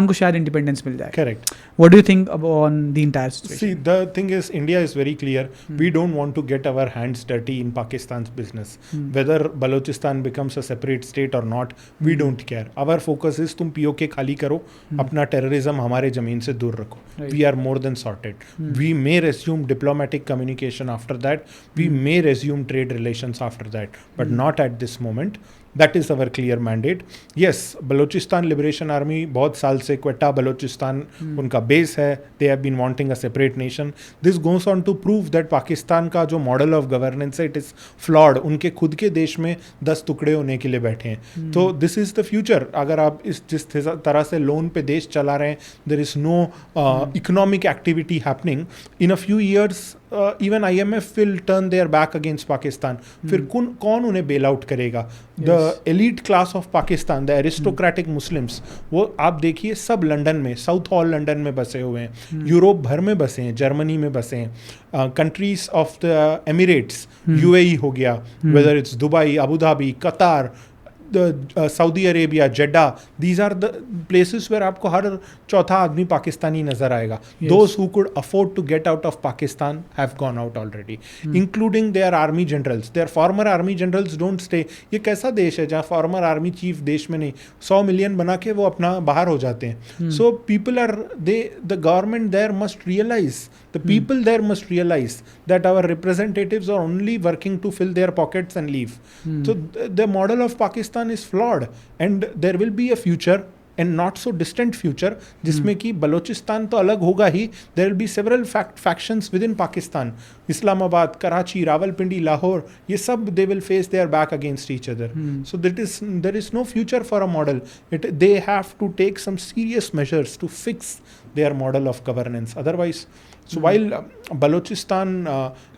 को शायद इंडिपेंडेंस मिल जाए. Correct. What do you think on the entire situation? See, the thing is, India is very clear. We don't want to get our hands dirty in Pakistan's business. Whether Balochistan becomes a separate state or not, we don't care. Our focus is तुम POK खाली करो, अपना terrorism हमारे जमीन से दूर रखो. Right. We are more than sorted. We may resume diplomatic communication after that. We may resume trade relations after that, but not at this moment. That is our clear mandate. Yes, Balochistan Liberation Army बहुत साल से क्वेटा बलोचिस्तान उनका base है. They have been wanting a separate nation. This goes on to prove that Pakistan का जो model of governance है, it is flawed. उनके खुद के देश में 10 टुकड़े होने के लिए बैठे हैं. तो दिस इज द फ्यूचर. अगर आप जिस तरह से लोन पे देश चला रहे हैं, there is no economic activity happening. In a few years even IMF will turn their back against Pakistan. फिर कौन उन्हें बेल आउट करेगा? The elite class of Pakistan, the aristocratic Muslims, वो आप देखिए सब लंदन में, साउथ हॉल लंदन में बसे हुए हैं, यूरोप भर में बसे हैं, जर्मनी में बसे हैं, countries of the Emirates, UAE हो गया, whether it's Dubai, Abu Dhabi, Qatar, Saudi Arabia, Jeddah, these are the places where आपको हर चौथा आदमी पाकिस्तानी नजर आएगा. Those who could afford to get out of Pakistan have gone out already, including their army generals. Their former army generals don't stay. ये कैसा देश है जहाँ former army chief देश में नहीं, 100 मिलियन बना के वो अपना बाहर हो जाते हैं. So people are, the government there must realize, the people there must realize that our representatives are only working to fill their pockets and leave. So the model of Pakistan is flawed, and there will be a future and not so distant future जिसमें कि बलोचिस्तान तो अलग होगा ही. there will be several factions within Pakistan. Islamabad, Karachi, Rawalpindi, Lahore, ये सब they will face their back against each other. So there is no future for a model. They have to take some serious measures to fix their model of governance. Otherwise, so while Balochistan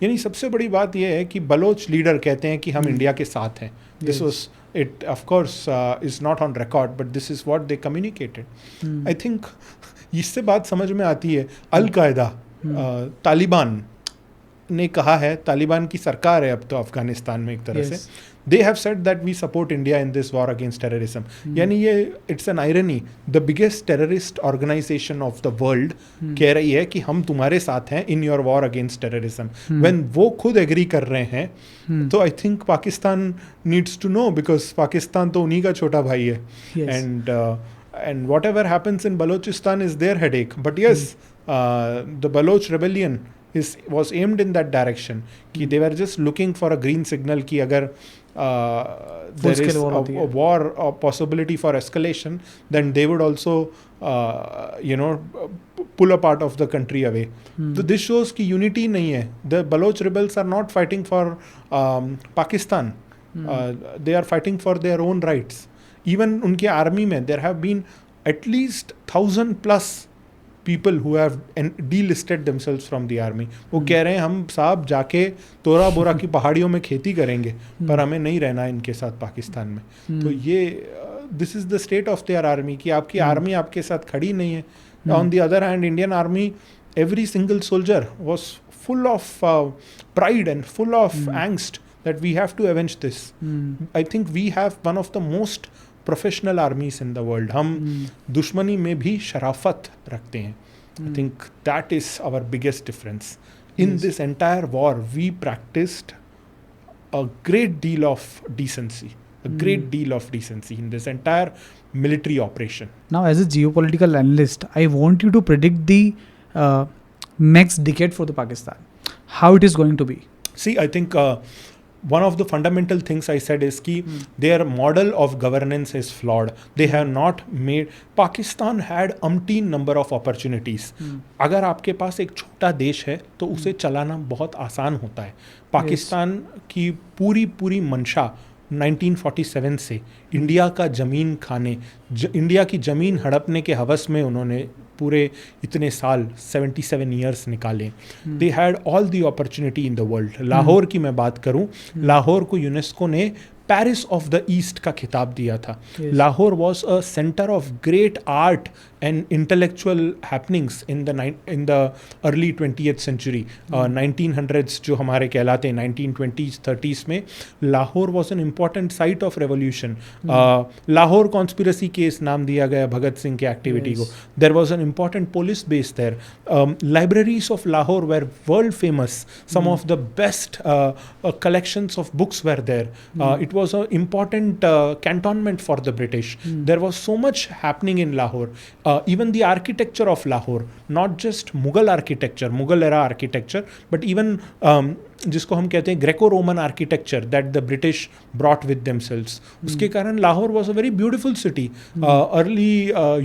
यानी सबसे बड़ी बात ये है कि Bloch leader कहते हैं कि हम इंडिया के साथ हैं. This was it, of course, is not on record, but this is what they communicated. I think इससे बात समझ में आती है. अल-कायदा, तालिबान ने कहा है, तालिबान की सरकार है अब तो अफगानिस्तान में एक तरह से, they have said that we support India in this war against terrorism. यानी ये it's an irony. The biggest terrorist organization of the world कह रही है कि हम तुम्हारे साथ हैं in your war against terrorism. When वो खुद एग्री कर रहे हैं, तो I think Pakistan needs to know, because Pakistan तो उन्हीं का छोटा भाई है. And whatever happens in Balochistan is their headache. But yes, the Baloch rebellion was aimed in that direction. कि they were just looking for a green signal कि अगर there is a war or possibility for escalation, then they would also pull a part of the country away. So this shows कि unity नहीं है. The Baloch rebels are not fighting for Pakistan. They are fighting for their own rights. Even उनके army में there have been at least 1,000+ people who have delisted themselves from the army. वो कह रहे हैं हम साहब जाके तोरा बोरा की पहाड़ियों में खेती करेंगे, पर हमें नहीं रहना इनके साथ पाकिस्तान में. तो ये this is the state of their army कि आपकी आर्मी आपके साथ खड़ी नहीं है. On the other hand, Indian army, every single soldier was full of pride and full of angst that we have to avenge this. I think we have one of the most professional armies in the world. हम दुश्मनी में भी शराफत रखते हैं. I think that is our biggest difference. In this entire war we practised a great deal of decency, in this entire military operation. Now, as a geopolitical analyst, I want you to predict the next decade for the Pakistan. How it is going to be? See, I think one of the fundamental things I said is कि their model of governance is flawed. They have not made. Pakistan had umpteen number of opportunities. अगर आपके पास एक छोटा देश है तो उसे चलाना बहुत आसान होता है. पाकिस्तान की पूरी मंशा 1947 से इंडिया का ज़मीन खाने, इंडिया की ज़मीन हड़पने के हवस में उन्होंने पूरे इतने साल 77 ईयर्स निकाले. They had all the opportunity in the world. Lahore की मैं बात करूं, लाहौर को यूनेस्को ने पेरिस ऑफ द ईस्ट का खिताब दिया था. Yes. Lahore was a centre of great art and intellectual happenings in the early 20th century. 1900s जो हमारे कहलाते हैं 1920s 30s में Lahore was an important site of revolution. Lahore conspiracy case नाम दिया गया भगत सिंह के एक्टिविटी को. There was an important police base there. Libraries of Lahore were world famous. Some of the best collections of books were there. It was an important cantonment for the British. There was so much happening in Lahore. Even the architecture of Lahore, not just Mughal architecture, Mughal era architecture, but even जिसको हम कहते हैं Greco Roman architecture that the British brought with themselves. उसके कारण Lahore was a very beautiful city. Early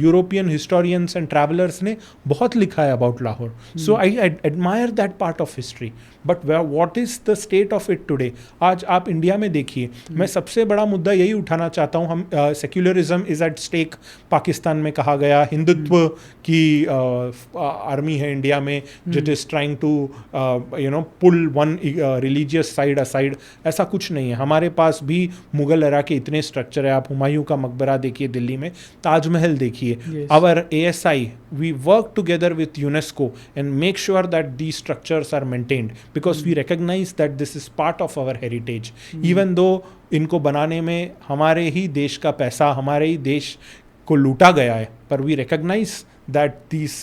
European historians and travellers ने बहुत लिखा है about Lahore. So I admire that part of history. But what is the state of it today? आज आप India में देखिए, मैं सबसे बड़ा मुद्दा यही उठाना चाहता हूँ. हम secularism is at stake Pakistan में कहा गया. हिंदुत्व की आर्मी है इंडिया में जिट is trying to pull one religious side aside. ऐसा कुछ नहीं है. हमारे पास भी मुगल एरा के इतने स्ट्रक्चर है. आप हुमायूं का मकबरा देखिए दिल्ली में, ताजमहल देखिए. Our ASI, we work together with UNESCO and make sure that these structures are maintained because we recognize that this is part of our heritage. Even though इनको बनाने में हमारे ही देश का पैसा, हमारे ही देश को लूटा गया है, पर we recognize that these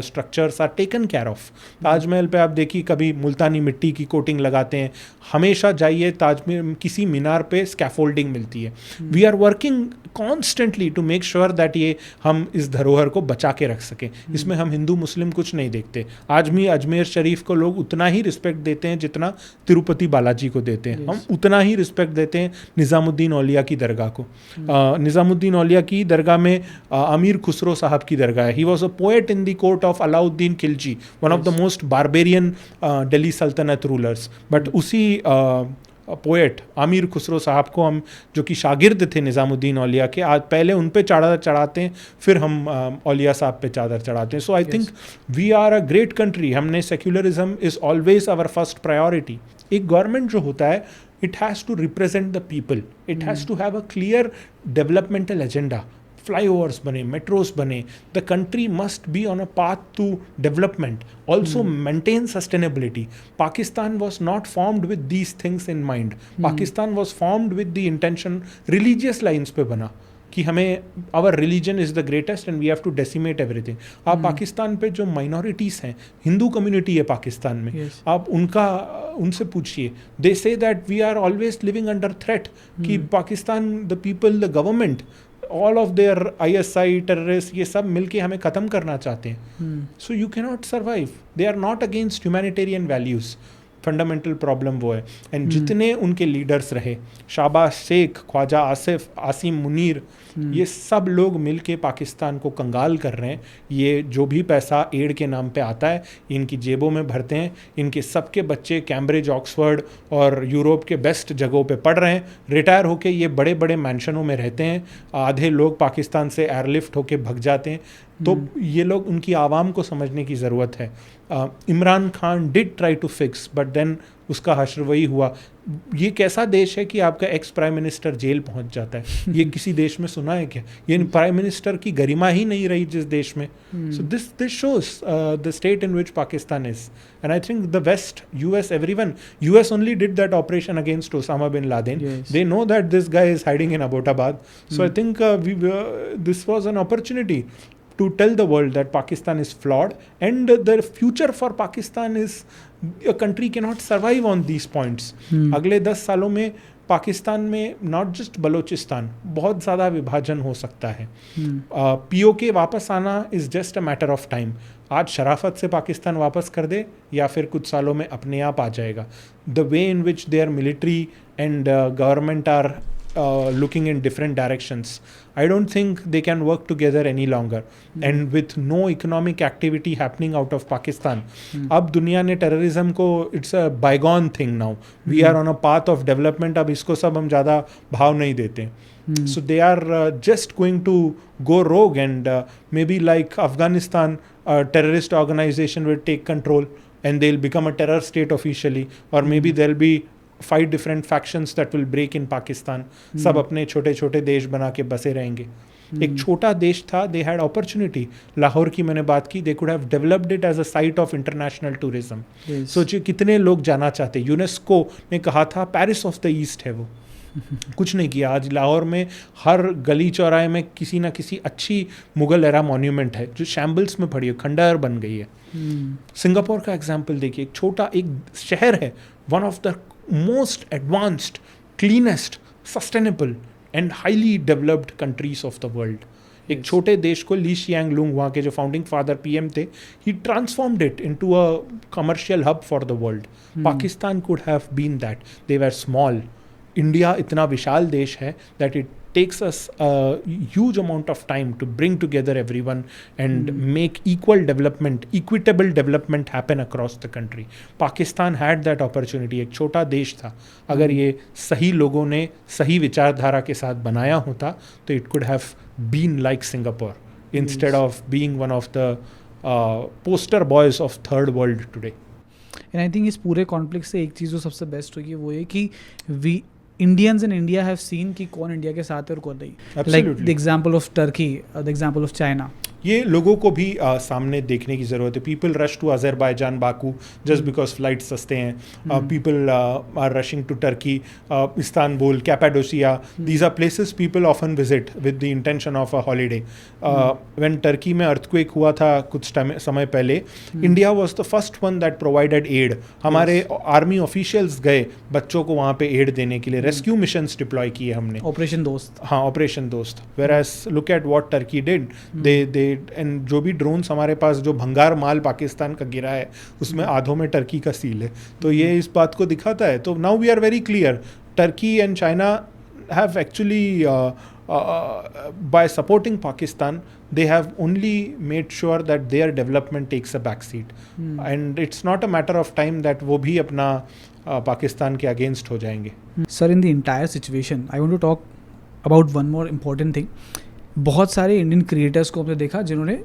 structures are taken care of. Taj Mahal पे आप देखिए, कभी मुल्तानी मिट्टी की कोटिंग लगाते हैं. हमेशा जाइए ताजमहल, किसी मीनार पे स्कैफोल्डिंग मिलती है. We are working constantly to make sure that ये हम इस धरोहर को बचा के रख सकें. इसमें हम हिंदू मुस्लिम कुछ नहीं देखते. आज भी अजमेर शरीफ को लोग उतना ही रिस्पेक्ट देते हैं जितना तिरुपति बालाजी को देते हैं. हम उतना ही रिस्पेक्ट देते हैं निज़ामुद्दीन औलिया की दरगाह को. निज़ामुद्दीन औलिया की दरगाह में अमीर खुसरो साहब की दरगाह है. He was a poet in the court of Alauddin Khilji, one of the most barbarian Delhi Sultanate rulers. But उसी पोएट आमिर खुसरो साहब को हम, जो कि शागिर्द थे निज़ामुद्दीन औलिया के, आज पहले उन पे चादर चढ़ाते हैं, फिर हम औलिया साहब पे चादर चढ़ाते हैं. So I think we are a great country. हमने secularism is always our first priority. एक गवर्नमेंट जो होता है, it has to represent the people. It has to have a clear developmental agenda. Flyovers bane, metros bane. The country must be on a path to development. Also maintain sustainability. Pakistan was not formed with these things in mind. Pakistan was formed with the intention, religious lines पे बना कि हमें our religion is the greatest and we have to decimate everything. आप पाकिस्तान पे जो minorities हैं, Hindu community है पाकिस्तान में, आप उनसे पूछिए. They say that we are always living under threat. कि Pakistan, the people, the government, all of their ISI terrorists, ये सब मिलके हमें ख़त्म करना चाहते हैं. So you cannot survive. They are not against humanitarian values. Fundamental problem वो है. एंड जितने उनके लीडर्स रहे, शाहबाज शेख, ख्वाजा आसिफ, आसिम मुनीर, ये सब लोग मिलके पाकिस्तान को कंगाल कर रहे हैं. ये जो भी पैसा एड के नाम पे आता है, इनकी जेबों में भरते हैं. इनके सबके बच्चे कैम्ब्रिज, ऑक्सफोर्ड और यूरोप के बेस्ट जगहों पे पढ़ रहे हैं. रिटायर होके ये बड़े बड़े मैंशनों में रहते हैं. आधे लोग पाकिस्तान से एयरलिफ्ट होके भग जाते हैं. तो ये लोग, उनकी आवाम को समझने की ज़रूरत है. Imran Khan did try to fix, but then उसका हश्र वही हुआ. ये कैसा देश है कि आपका एक्स प्राइम मिनिस्टर जेल पहुंच जाता है? ये किसी देश में सुना है क्या? ये प्राइम मिनिस्टर की गरिमा ही नहीं रही जिस देश में. So this shows the state in which Pakistan is. And I think the West, US, everyone, US only did that operation against Osama bin Laden. They know that this guy is hiding in Abbottabad. So I think this was an opportunity to tell the world that Pakistan is flawed and the future for Pakistan is, a country cannot survive on these points. अगले 10 सालों में पाकिस्तान में not just Balochistan, बहुत ज़्यादा विभाजन हो सकता है. POK वापस आना is just a matter of time. आज शराफत से पाकिस्तान वापस कर दे या फिर कुछ सालों में अपने आप आ जाएगा. The way in which their military and government are looking in different directions, I don't think they can work together any longer. And with no economic activity happening out of Pakistan, अब दुनिया ने terrorism को, it's a bygone thing now. We are on a path of development. अब इसको सब हम ज़्यादा भाव नहीं देते. So they are just going to go rogue and maybe like Afghanistan, a terrorist organization will take control and they'll become a terror state officially, or maybe there'll be 5 different factions that will break in Pakistan. सब अपने छोटे छोटे देश बना के बसे रहेंगे. एक छोटा देश था, दे हैड अपॉर्चुनिटी. लाहौर की मैंने बात की, they could have developed it as a site of international tourism. सोचिए कितने लोग जाना चाहते. यूनेस्को ने कहा था पेरिस ऑफ द ईस्ट है वो. कुछ नहीं किया. आज लाहौर में हर गली चौराहे में किसी ना किसी अच्छी मुगल एरा मॉन्यूमेंट है जो शैम्बल्स में पड़ी है, खंडहर बन गई है. सिंगापुर का एग्जाम्पल देखिए, एक छोटा एक शहर है, one of the most advanced, cleanest, sustainable and highly developed countries of the world. एक छोटे देश को ली शियांग लुंग, वहाँ के जो फाउंडिंग फादर पीएम थे, he transformed it into a commercial hub for the world. Pakistan could have been that. They were small. India इतना विशाल देश है that it takes us a huge amount of time to bring together everyone and make equitable development happen across the country. Pakistan had that opportunity. एक छोटा देश था. अगर ये सही लोगों ने सही विचारधारा के साथ बनाया होता तो it could have been like Singapore instead of being one of the poster boys of third world today. And I think इस पूरे कॉन्फ्लिक्ट से एक चीज़ जो सबसे बेस्ट हुई है वो ये कि we Indians in India have seen कि कौन इंडिया के साथ है और कौन नहीं. Like the example of Turkey, the example of China. ये लोगों को भी सामने देखने की ज़रूरत है. People rush to Azerbaijan Baku just because flight सस्ते हैं. People are rushing to Turkey, Istanbul, Cappadocia. These are places people often visit with the intention of a holiday. When Turkey में अर्थक्वेक हुआ था कुछ समय पहले, India was the first one that provided aid. हमारे army officials गए बच्चों को वहाँ पे एड देने के लिए. रेस्क्यू मिशंस डिप्लॉय किए हमने. ऑपरेशन दोस्त. हाँ, ऑपरेशन दोस्त. Whereas look at what Turkey did. They and जो भी ड्रोन्स हमारे पास, जो भंगार माल पाकिस्तान का गिरा है, उसमें आधों में टर्की का सील है. तो ये इस बात को दिखाता है. तो now we are very clear. Turkey and China have actually by supporting Pakistan, they have only made sure that their development takes a backseat. And it's not a matter of time that वो भी अपना पाकिस्तान के against हो जाएंगे. Sir, in the entire situation I want to talk about one more important thing. बहुत सारे Indian creators को हमने देखा जिन्होंने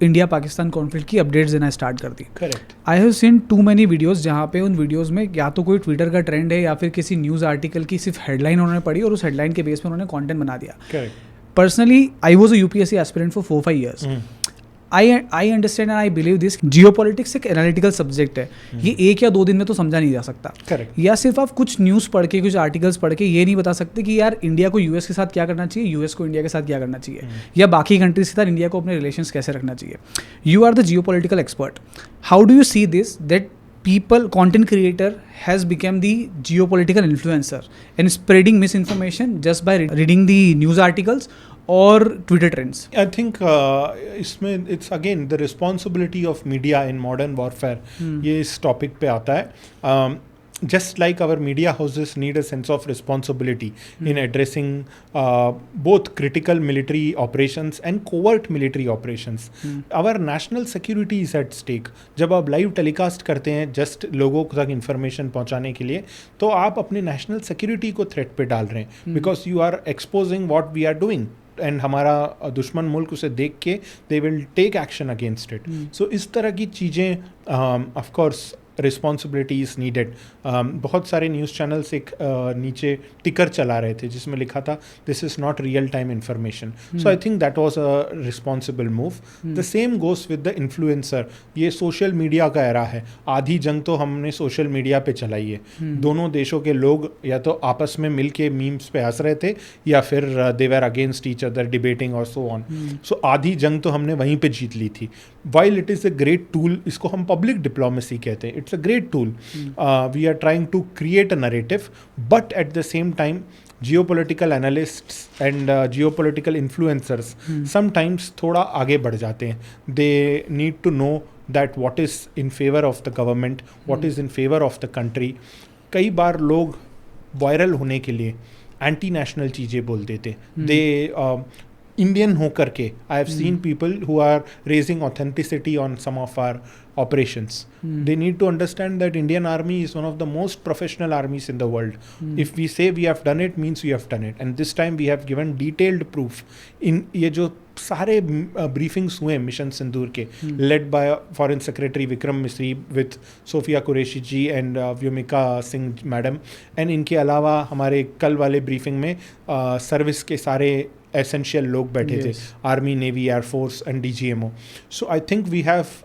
इंडिया पाकिस्तान कॉन्फ्लिक्ट की अपडेट्स देना स्टार्ट कर दी. Correct. I have seen too many videos जहाँ पे उन वीडियोस में या तो कोई ट्विटर का ट्रेंड है या फिर किसी न्यूज़ आर्टिकल की सिर्फ हेडलाइन उन्होंने पढ़ी और उस हेडलाइन के बेस पर उन्होंने कंटेंट बना दिया. Correct. Personally I was a UPSC aspirant for 4-5 years. I understand and I believe this. Geopolitics एक एनालिटिकल सब्जेक्ट है. ये 1 या 2 दिन में तो समझा नहीं जा सकता. करेक्ट. या सिर्फ आप कुछ न्यूज़ पढ़ के, कुछ आर्टिकल्स पढ़ के ये नहीं बता सकते कि यार इंडिया को यूएस के साथ क्या करना चाहिए, यूएस को इंडिया के साथ क्या करना चाहिए, या बाकी कंट्रीज के साथ इंडिया को अपने रिलेशंस कैसे रखना चाहिए. You are the geopolitical expert. How do you see this that people, content creator has become the geopolitical influencer and spreading misinformation just by reading the news articles or Twitter trends? I think इसमें it's again the responsibility of media in modern warfare. ये इस topic पे आता है. Just like our media houses need a sense of responsibility in addressing both critical military operations and covert military operations. Our national security is at stake. जब आप live telecast करते हैं just लोगों तक इंफॉर्मेशन पहुंचाने के लिए, तो आप अपने नेशनल सिक्योरिटी को थ्रेट पे डाल रहे हैं, because you are exposing what we are doing. And हमारा दुश्मन मुल्क उसे देख के they will take action against it. So इस तरह की चीज़ें ऑफकोर्स रिस्पॉन्सिबिलिटी इज़ नीडेड. बहुत सारे न्यूज़ चैनल्स एक नीचे टिकर चला रहे थे जिसमें लिखा था this is not real time information. So I think that was a responsible move. The same goes with the influencer. ये सोशल मीडिया का एरा है. आधी जंग तो हमने सोशल मीडिया पे चलाई है. दोनों देशों के लोग या तो आपस में मिल के मीम्स पे हंस रहे थे या फिर they were against each other debating और सो ऑन. सो आधी जंग तो हमने वहीं पे जीत ली थी. While it is a great tool, इसको हम पब्लिक डिप्लोमेसी कहते हैं. It's a great tool. We are trying to create a narrative, but at the same time, geopolitical analysts and geopolitical influencers sometimes थोड़ा आगे बढ़ जाते हैं. They need to know that what is in favor of the government, what is in favor of the country. कई बार लोग viral होने के लिए एंटी नेशनल चीज़ें बोल देते. They Indian होकर के I have seen people who are raising authenticity on some of our operations. They need to understand that Indian Army is one of the most professional armies in the world. If we say we have done it, means we have done it. And this time we have given detailed proof. In ये जो सारे briefings हुए mission सिंदूर के, led by Foreign Secretary Vikram Misri with Sofia Qureshi ji and Vyomika Singh madam, and इनके अलावा हमारे कल वाले briefing में सर्विस के सारे essential लोग बैठे थे, Army, Navy, Air Force and DGMO. So I think we have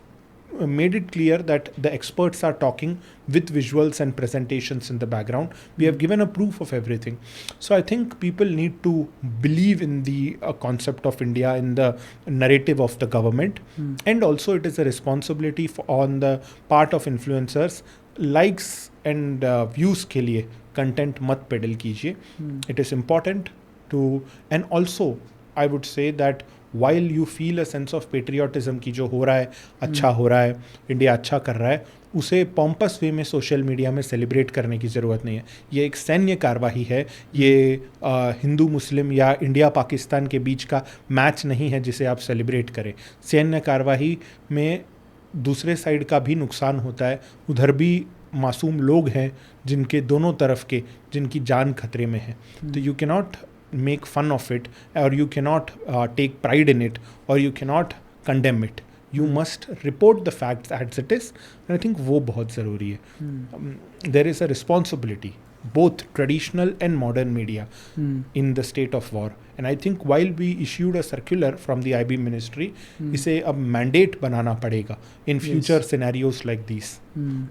made it clear that the experts are talking with visuals and presentations in the background. We have given a proof of everything. So I think people need to believe in the concept of India, in the narrative of the government. And also it is a responsibility on the part of influencers. Likes and views के लिए content मत peddle कीजिए. It is important to, and also I would say that while you feel a sense of patriotism कि जो हो रहा है अच्छा हो रहा है, इंडिया अच्छा कर रहा है, उसे पॉम्पस वे में सोशल मीडिया में सेलिब्रेट करने की ज़रूरत नहीं है. ये एक सैन्य कार्रवाई है, ये हिंदू मुस्लिम या इंडिया पाकिस्तान के बीच का मैच नहीं है जिसे आप सेलिब्रेट करें. सैन्य कार्रवाई में दूसरे साइड का भी नुकसान होता है, उधर भी मासूम लोग हैं जिनके दोनों तरफ के, जिनकी जान खतरे में है. तो you can not make fun of it, or you cannot take pride in it, or you cannot condemn it. You must report the facts as it is, and I think वो बहुत ज़रूरी है. There is a responsibility, both traditional and modern media, in the state of war. And I think while we issued a circular from the IB ministry, इसे अब mandate बनाना पड़ेगा in future scenarios like these,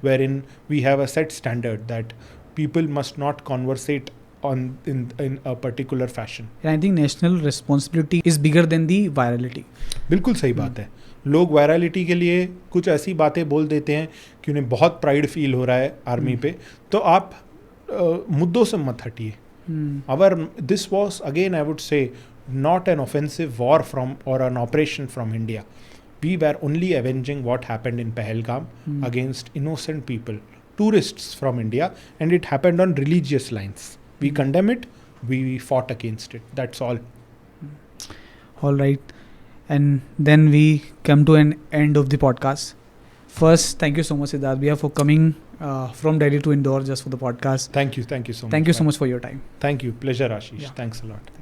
wherein we have a set standard that people must not conversate in a particular fashion. And I think national responsibility is bigger than the virality. बिल्कुल सही बात है. लोग virality के लिए कुछ ऐसी बातें बोल देते हैं कि उन्हें बहुत प्राइड फील हो रहा है आर्मी पे, तो आप मुद्दों से मत हटिए. This was again, I would say, not an offensive war from or an operation from India. We were only avenging what happened in Pahalgam against innocent people, tourists from India, and it happened on religious lines. We condemn it, we fought against it. That's all. All right. And then we come to an end of the podcast. First, thank you so much, Siddharth Bhaiya, for coming from Delhi to Indore just for the podcast. Thank you so much. Thank you so much for your time. Thank you. Pleasure, Ashish. Yeah. Thanks a lot.